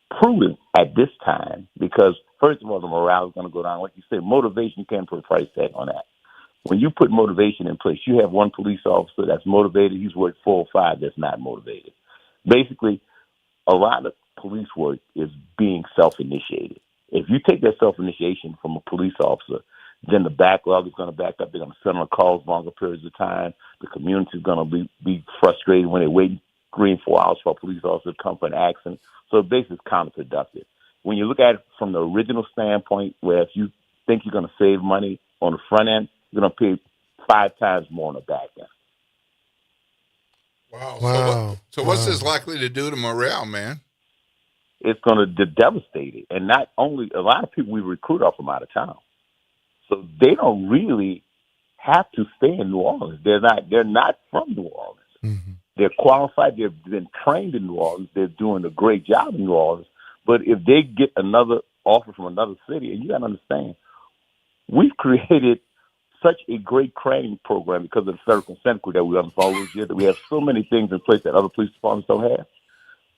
S10: prudent at this time because, first of all, the morale is going to go down. Like you said, motivation, you can't put a price tag on that. When you put motivation in place, you have one police officer that's motivated, he's worked 4 or 5 that's not motivated. Basically, a lot of police work is being self-initiated. If you take that self-initiation from a police officer, then the backlog is going to back up. They're going to send on calls longer periods of time. The community is going to be frustrated when they're waiting 3 and 4 hours for a police officer to come for an accident. So basically, it's counterproductive. When you look at it from the original standpoint, where if you think you're going to save money on the front end, you're going to pay 5 times more on the back end.
S4: Wow. So what's this likely to do to morale, man?
S10: It's going to devastate it. And not only, a lot of people we recruit are from out of town. So they don't really have to stay in New Orleans. They're not from New Orleans. Mm-hmm. They're qualified. They've been trained in New Orleans. They're doing a great job in New Orleans. But if they get another offer from another city, and you got to understand, we've created such a great training program because of the federal consent decree that we have all those years, that we have so many things in place that other police departments don't have.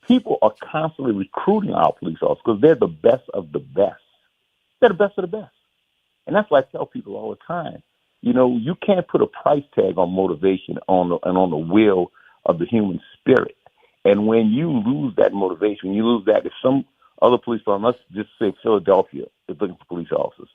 S10: People are constantly recruiting our police officers because they're the best of the best. They're the best of the best. And that's why I tell people all the time, you know, you can't put a price tag on motivation on the will of the human spirit. And when you lose that motivation, you lose that, if some other police officer, let's just say Philadelphia is looking for police officers,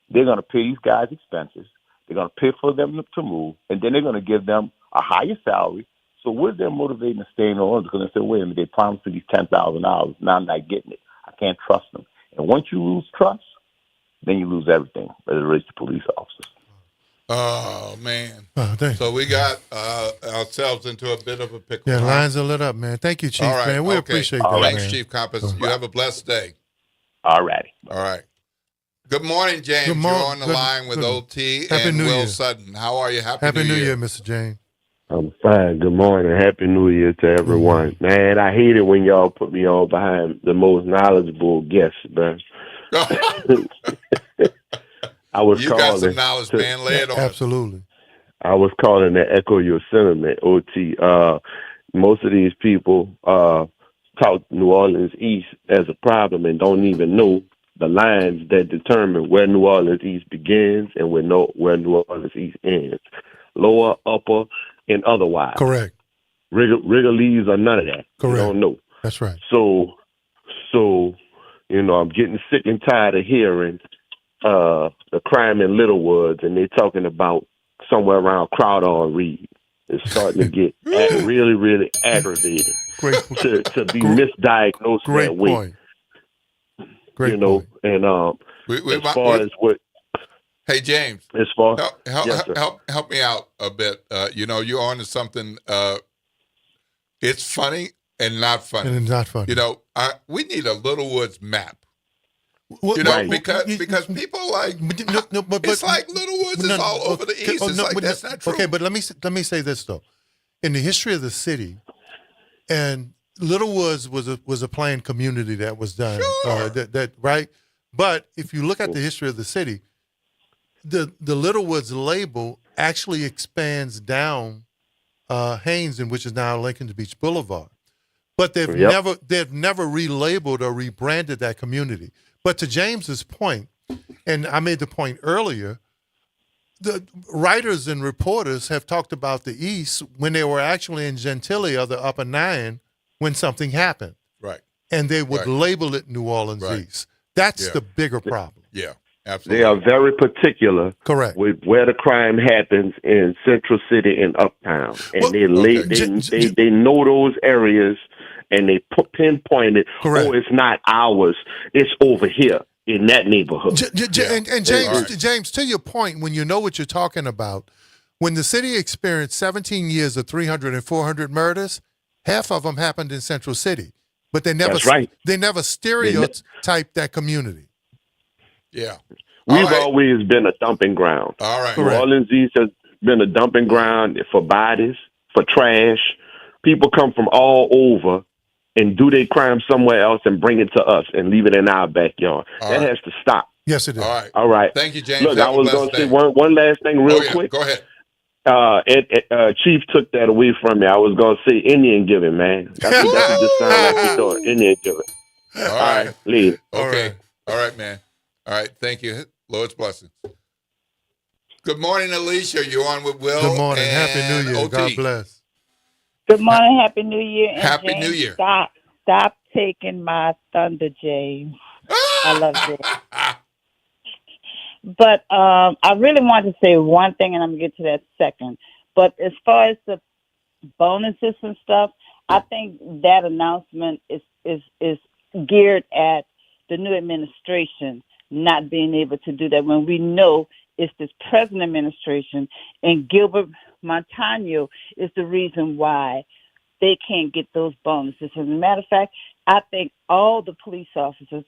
S10: they're going to pay these guys expenses. They're going to pay for them to move, and then they're going to give them a higher salary. So what they're motivating to stay in New Orleans? Because they say, wait a minute, they promised me these $10,000. Now I'm not getting it. I can't trust them. And once you lose trust, then you lose everything as it relates to police officers.
S4: Oh, man.
S5: Oh,
S4: so we got ourselves into a bit of a pickle.
S5: Yeah, lines are lit up, man. Thank you, Chief,
S4: All right,
S5: man. We
S4: okay.
S5: appreciate that,
S4: Thanks,
S5: man.
S4: Chief Compass. You have a blessed day.
S10: All righty.
S4: All right. Good morning, James.
S5: Good morning.
S4: You're on the line with OT
S5: Happy
S4: and
S5: New
S4: Will
S5: Year.
S4: Sutton. How are you?
S5: Happy New Year, Mr. James.
S11: I'm fine. Good morning. Happy New Year to everyone. Man, I hate it when y'all put me on behind the most knowledgeable guests, man. I was
S4: You
S11: calling
S4: got some knowledge, man. Lay it on us.
S5: Absolutely.
S11: I was calling to echo your sentiment, OT. Most of these people talk New Orleans East as a problem and don't even know the lines that determine where New Orleans East begins and where New Orleans East ends. Lower, upper, and otherwise.
S5: Correct.
S11: Wrigley's or none of that.
S5: Correct.
S11: You don't know.
S5: That's right.
S11: So, you know, I'm getting sick and tired of hearing the crime in Little Woods, and they're talking about somewhere around Crowder or Reed. It's starting to get really, really aggravating to be misdiagnosed that way.
S5: Point. Great
S11: you know,
S5: point.
S11: And as far as what.
S4: Hey, James.
S11: As far
S4: help me out a bit. You know, you're on to something. It's funny and not funny.
S5: And not funny.
S4: You know, we need a Little Woods map.
S5: Well,
S4: you know,
S5: right.
S4: because people like it's like Little Woods is all over the East. It's like that's not true.
S5: Okay, but let me say this though. In the history of the city, and Little Woods was a planned community that was done.
S4: Sure.
S5: That right. But if you look at the history of the city, the Little Woods label actually expands down Haynes, which is now Lincoln Beach Boulevard. But they've never relabeled or rebranded that community. But to James's point, and I made the point earlier, the writers and reporters have talked about the East when they were actually in Gentilly or the Upper Nine when something happened.
S4: Right.
S5: And they would label it New Orleans East. That's the bigger problem.
S4: Yeah, absolutely.
S11: They are very particular
S5: Correct.
S11: with where the crime happens in Central City and Uptown. And they know those areas and they pinpoint it.
S5: Correct.
S11: Oh, it's not ours. It's over here in that neighborhood.
S5: And James, to your point, when you know what you're talking about, when the city experienced 17 years of 300 and 400 murders, half of them happened in Central City. But they never stereotyped that community.
S4: Yeah.
S11: We've always been a dumping ground.
S4: All right.
S11: New Orleans East has been a dumping ground for bodies, for trash. People come from all over and do their crime somewhere else and bring it to us and leave it in our backyard. That has to stop.
S5: Yes, it is.
S11: All right.
S4: Thank you, James.
S11: Look, I was going to say one last thing real quick.
S4: Go ahead.
S11: Chief took that away from me. I was going to say Indian giving, man. That's what just sound like you're doing. Indian giving.
S4: All right.
S11: Leave.
S4: Okay. All right, man. All right. Thank you. Lord's blessings. Good morning, Alicia. You're on with Will.
S5: Good morning.
S4: And
S5: Happy New Year.
S4: OT.
S5: God bless.
S12: Good morning. Happy New Year. And
S4: Happy
S12: James,
S4: New Year.
S12: Stop taking my thunder, James. I love it. But I really want to say one thing, and I'm going to get to that second. But as far as the bonuses and stuff, I think that announcement is geared at the new administration not being able to do that when we know it's this present administration and Gilbert Montano is the reason why they can't get those bonuses. As a matter of fact, I think all the police officers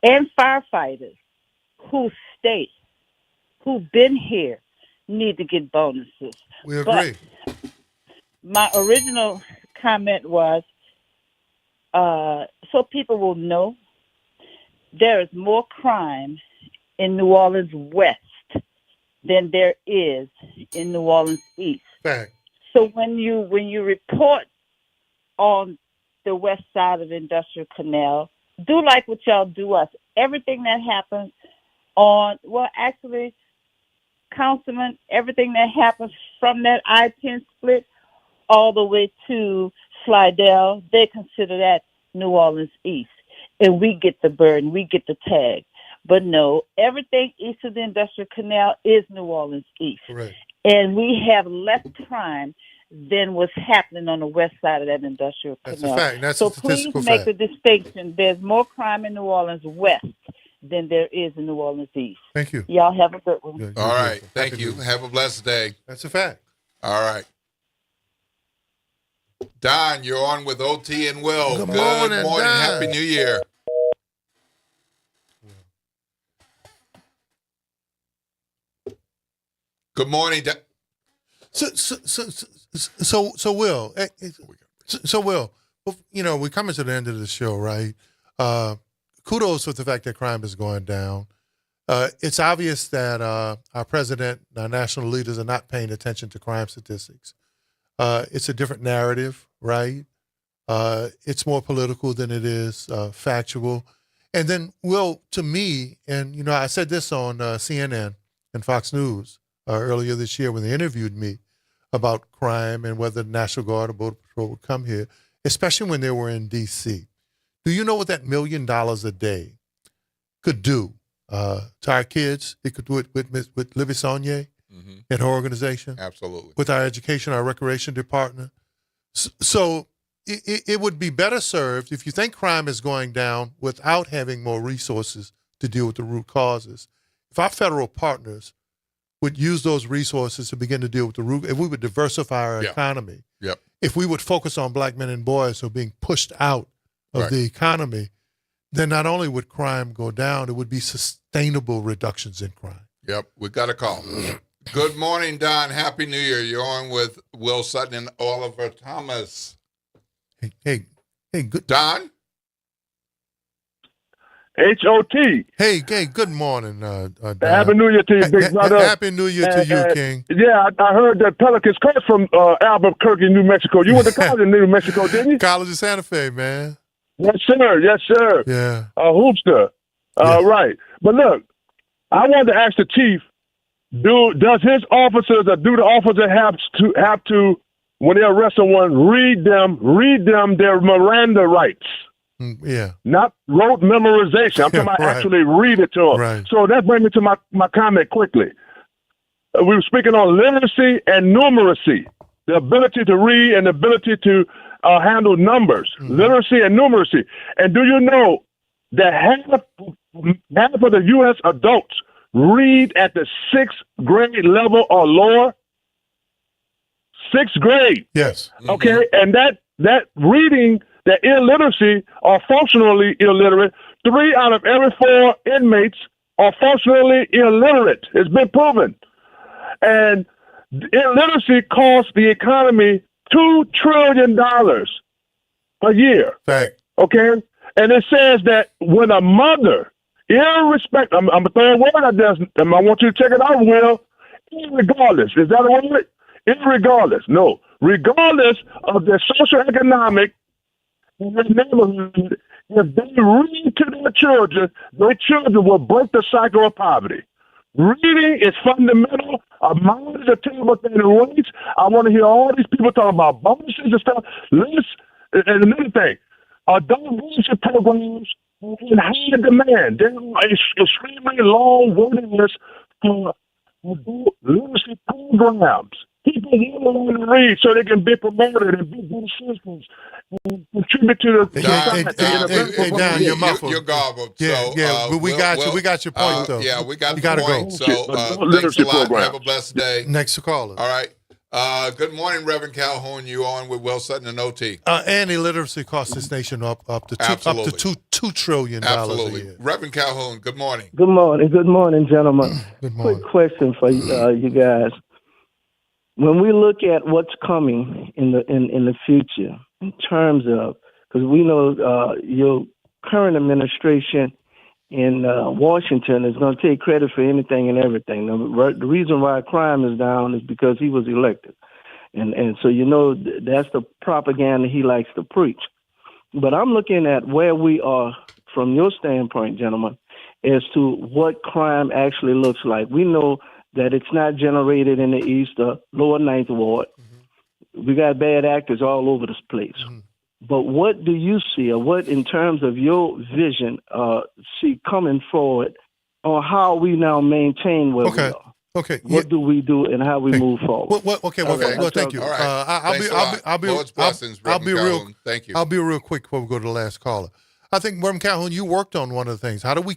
S12: and firefighters who stay, who've been here, need to get bonuses.
S5: We agree.
S12: But my original comment was, so people will know there is more crime in New Orleans West than there is in New Orleans East.
S5: Fact.
S12: So when you report on the west side of the Industrial Canal. Do like what y'all do us. Everything that happens Councilman, everything that happens from that I-10 split all the way to Slidell, they consider that New Orleans East. And we get the burden, we get the tag. But no, everything east of the Industrial Canal is New Orleans East.
S5: Right.
S12: And we have less crime than what's happening on the west side of that Industrial
S5: That's
S12: Canal.
S5: a fact. That's
S12: so
S5: a
S12: please
S5: statistical
S12: make
S5: fact.
S12: the distinction. There's more crime in New Orleans West than there is in New Orleans East.
S5: Thank you.
S12: Y'all have a good one.
S4: All right. Thank you. Have a blessed day.
S5: That's a fact.
S4: All right. Don, you're on with OT and Will.
S5: Good morning, Don.
S4: Happy New Year. Good morning, Don.
S5: So Will, Will, you know, we're coming to the end of the show, right? Kudos with the fact that crime is going down. It's obvious that our president, our national leaders are not paying attention to crime statistics. It's a different narrative, right? It's more political than it is factual. And then, Will, to me, and, you know, I said this on CNN and Fox News earlier this year when they interviewed me about crime and whether the National Guard or Border Patrol would come here, especially when they were in D.C. Do you know what that $1 million a day could do to our kids? It could do it with Libby Saunier and her organization.
S4: Absolutely.
S5: With our education, our recreation department. So it would be better served if you think crime is going down without having more resources to deal with the root causes. If our federal partners would use those resources to begin to deal with the root, if we would diversify our economy, if we would focus on black men and boys who are being pushed out of the economy, then not only would crime go down, it would be sustainable reductions in crime.
S4: Yep, we got a call. Good morning, Don. Happy New Year. You're on with Will Sutton and Oliver Thomas.
S5: Hey, good.
S4: Don?
S15: H-O-T.
S5: Hey, good morning, Don.
S15: Happy New Year to you, big brother.
S5: Happy New Year to you, King.
S15: Yeah, I heard that Pelicans coach from Albuquerque, New Mexico. You went to college in New Mexico, didn't you?
S5: College of Santa Fe, man.
S15: Yes, sir. Yes, sir.
S5: Yeah.
S15: Hoopster. Right. But look, I wanted to ask the chief, does his officers or do the officers have to when they arrest someone, read them their Miranda rights?
S5: Yeah.
S15: Not rote memorization. I'm talking about actually read it to them.
S5: Right.
S15: So that brings me to my comment quickly. We were speaking on literacy and numeracy, the ability to read and the ability to handle numbers, literacy and numeracy. And do you know that half of the U.S. adults read at the 6th grade level or lower? 6th grade.
S5: Yes.
S15: Okay. And that reading, that illiteracy or functionally illiterate, 3 out of every 4 inmates are functionally illiterate. It's been proven. And illiteracy costs the economy $2 trillion a year.
S5: Fact.
S15: Okay? And it says that when a mother, irrespective, I'm going to throw a word at this, and I want you to check it out, Will, irregardless. Is that a word? Irregardless. No. Regardless of their socioeconomic in their neighborhood, if they read to their children will break the cycle of poverty. Reading is fundamental. A mind is a terrible thing to waste. I want to hear all these people talking about bonuses and stuff. And another thing, adult leadership programs are in high demand. There are extremely long waiting lists for adult leadership programs. People want to read so they can be promoted and be good citizens and contribute to the society.
S5: Hey, Don, you're muffled.
S4: You're garbled.
S5: Yeah,
S4: so,
S5: but we got your point, though.
S4: Yeah, we got
S5: you
S4: the
S5: gotta
S4: point.
S5: go.
S4: So thanks a lot. Have a blessed day.
S5: Next caller.
S4: All right. Good morning, Reverend Calhoun. You on with Will Sutton and OT.
S5: And illiteracy costs this nation up to $2 trillion a year.
S4: Reverend Calhoun, good morning.
S17: Good morning, gentlemen.
S5: Good morning.
S17: Quick question for you guys. When we look at what's coming in the future, in terms of, because we know your current administration in Washington is going to take credit for anything and everything. The reason why crime is down is because he was elected, and so you know that's the propaganda he likes to preach. But I'm looking at where we are from your standpoint, gentlemen, as to what crime actually looks like. We know that it's not generated in the East or Lower Ninth Ward. We got bad actors all over this place. But what do you see, or what, in terms of your vision, see coming forward on how we now maintain where we are?
S5: Okay.
S17: What do we do and how we move forward?
S5: Well, thank you.
S4: All right.
S5: I'll be
S4: Lord's blessings, Reverend Calhoun. Thank you.
S5: I'll be real quick before we go to the last caller. I think, Reverend Calhoun, you worked on one of the things. How do we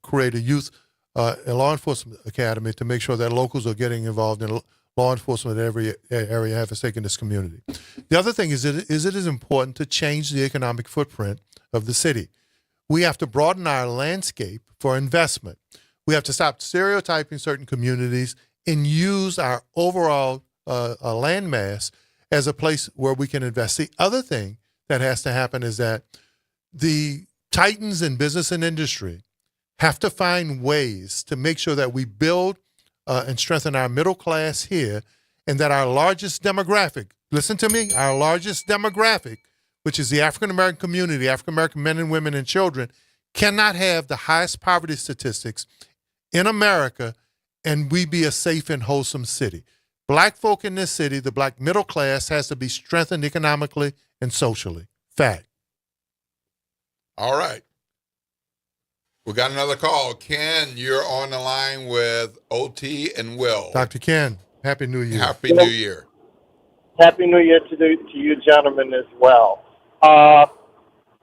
S5: create a youth a law enforcement academy to make sure that locals are getting involved in law enforcement in every area have a stake in this community? The other thing is it is important to change the economic footprint of the city. We have to broaden our landscape for investment. We have to stop stereotyping certain communities and use our overall landmass as a place where we can invest. The other thing that has to happen is that the titans in business and industry have to find ways to make sure that we build and strengthen our middle class here, and that our largest demographic, listen to me, our largest demographic, which is the African-American community, African-American men and women and children, cannot have the highest poverty statistics in America and we be a safe and wholesome city. Black folk in this city, the black middle class, has to be strengthened economically and socially. Fact.
S4: All right. We got another call. Ken, you're on the line with OT and Will.
S5: Dr. Ken, Happy New Year.
S4: Happy New Year.
S1: Happy New Year to you gentlemen as well.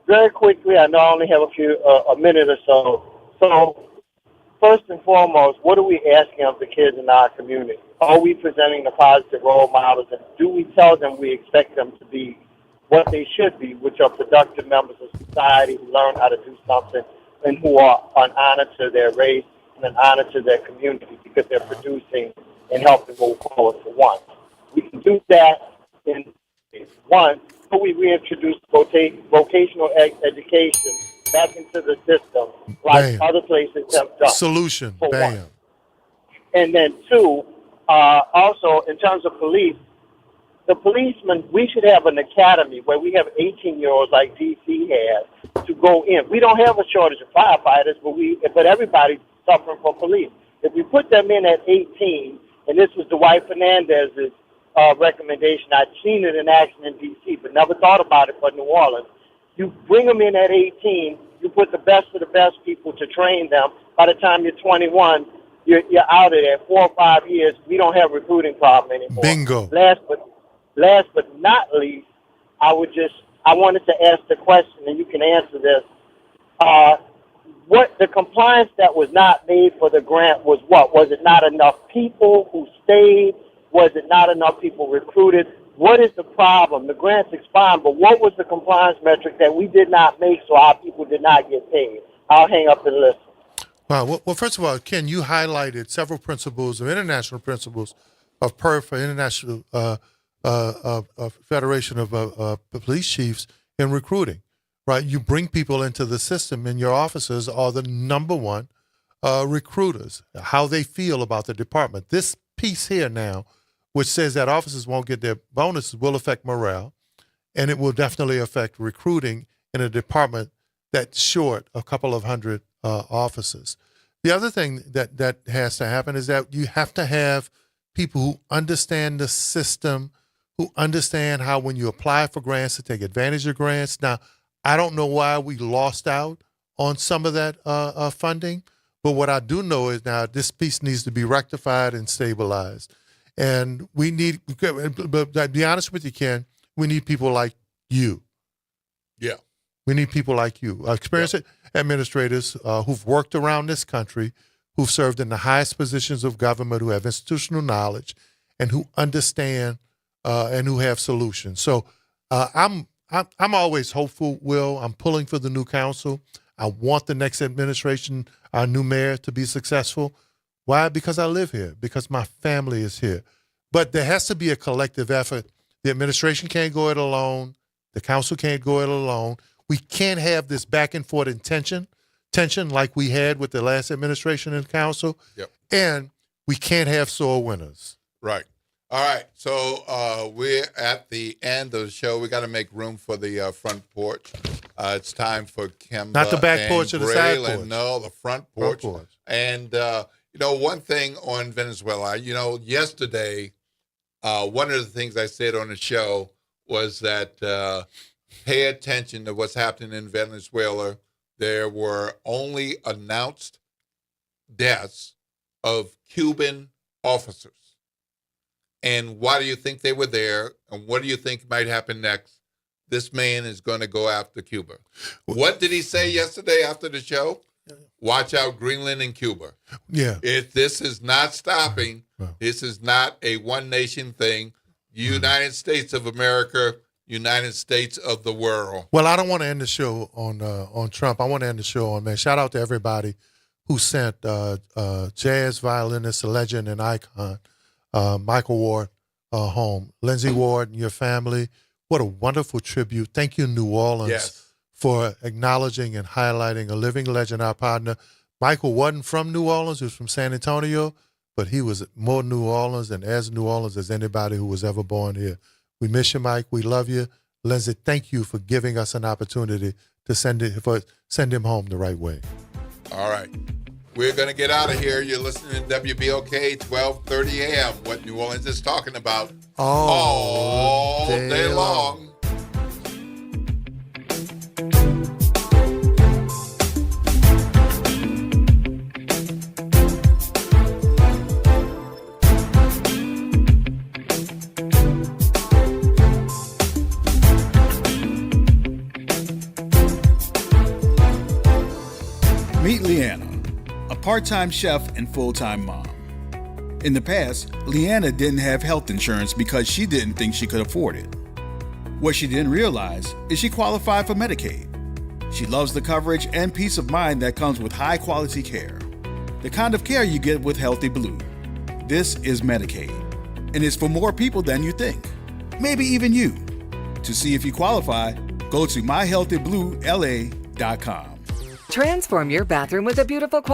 S1: Very quickly, I know I only have a minute or so. So, first and foremost, what are we asking of the kids in our community? Are we presenting the positive role models, and do we tell them we expect them to be what they should be, which are productive members of society who learn how to do something and who are an honor to their race and an honor to their community because they're producing and helping move forward for one. We can do that in one, so we reintroduce vocational education back into the system like other places have done.
S5: Solution.
S1: For
S5: Bam.
S1: one. And then two, also in terms of police, the policemen, we should have an academy where we have 18-year-olds like DC has to go in. We don't have a shortage of firefighters, but everybody's suffering from police. If we put them in at 18, and this was Dwight Fernandez's recommendation, I'd seen it in action in DC, but never thought about it for New Orleans. You bring them in at 18, you put the best of the best people to train them. By the time you're 21, you're out of there. 4 or 5 years, we don't have a recruiting problem anymore.
S5: Bingo.
S1: Last but not least, I wanted to ask the question, and you can answer this. What the compliance that was not made for the grant was what? Was it not enough people who stayed? Was it not enough people recruited? What is the problem? The grant's expired, but what was the compliance metric that we did not make so our people did not get paid? I'll hang up and listen.
S5: Wow. Well, first of all, Ken, you highlighted several principles of international principles of PERF, International Federation of Police Chiefs, in recruiting, right? You bring people into the system, and your officers are the number one recruiters, how they feel about the department. This piece here now, which says that officers won't get their bonuses, will affect morale, and it will definitely affect recruiting in a department that's short a couple of hundred officers. The other thing that has to happen is that you have to have people who understand the system, who understand how when you apply for grants to take advantage of grants. Now, I don't know why we lost out on some of that funding, but what I do know is now this piece needs to be rectified and stabilized. And we need, but to be honest with you, Ken, we need people like you.
S4: Yeah.
S5: We need people like you, experienced administrators who've worked around this country, who've served in the highest positions of government, who have institutional knowledge, and who understand and who have solutions. So I'm always hopeful, Will. I'm pulling for the new council. I want the next administration, our new mayor, to be successful. Why? Because I live here, because my family is here. But there has to be a collective effort. The administration can't go it alone. The council can't go it alone. We can't have this back and forth tension like we had with the last administration and council.
S4: Yep.
S5: And we can't have sore winners.
S4: Right. All right, so we're at the end of the show. We got to make room for the front porch. It's time for Kimba.
S5: Not the back porch or the side
S4: Braylon.
S5: porch.
S4: No, the front porch. And, one thing on Venezuela, yesterday, one of the things I said on the show was that pay attention to what's happening in Venezuela. There were only announced deaths of Cuban officers. And why do you think they were there? And what do you think might happen next? This man is going to go after Cuba. What did he say yesterday after the show? Watch out, Greenland and Cuba.
S5: Yeah.
S4: This is not stopping. This is not a one nation thing. United States of America, United States of the world.
S5: Well, I don't want to end the show on Trump. I want to end the show on, man, shout out to everybody who sent jazz violinist, a legend and icon, Michael Ward, home. Lindsey Ward and your family. What a wonderful tribute. Thank you, New Orleans, for acknowledging and highlighting a living legend, our partner. Michael wasn't from New Orleans. He was from San Antonio, but he was more New Orleans and as New Orleans as anybody who was ever born here. We miss you, Mike. We love you. Lindsey, thank you for giving us an opportunity to send him home the right way.
S4: All right. We're going to get out of here. You're listening to WBOK 1230 AM, what New Orleans is talking about all day long.
S16: Meet Leanna, a part-time chef and full-time mom. In the past, Leanna didn't have health insurance because she didn't think she could afford it. What she didn't realize is she qualified for Medicaid. She loves the coverage and peace of mind that comes with high-quality care. The kind of care you get with Healthy Blue. This is Medicaid, and it's for more people than you think. Maybe even you. To see if you qualify, go to myhealthybluela.com.
S18: Transform your bathroom with a beautiful quality.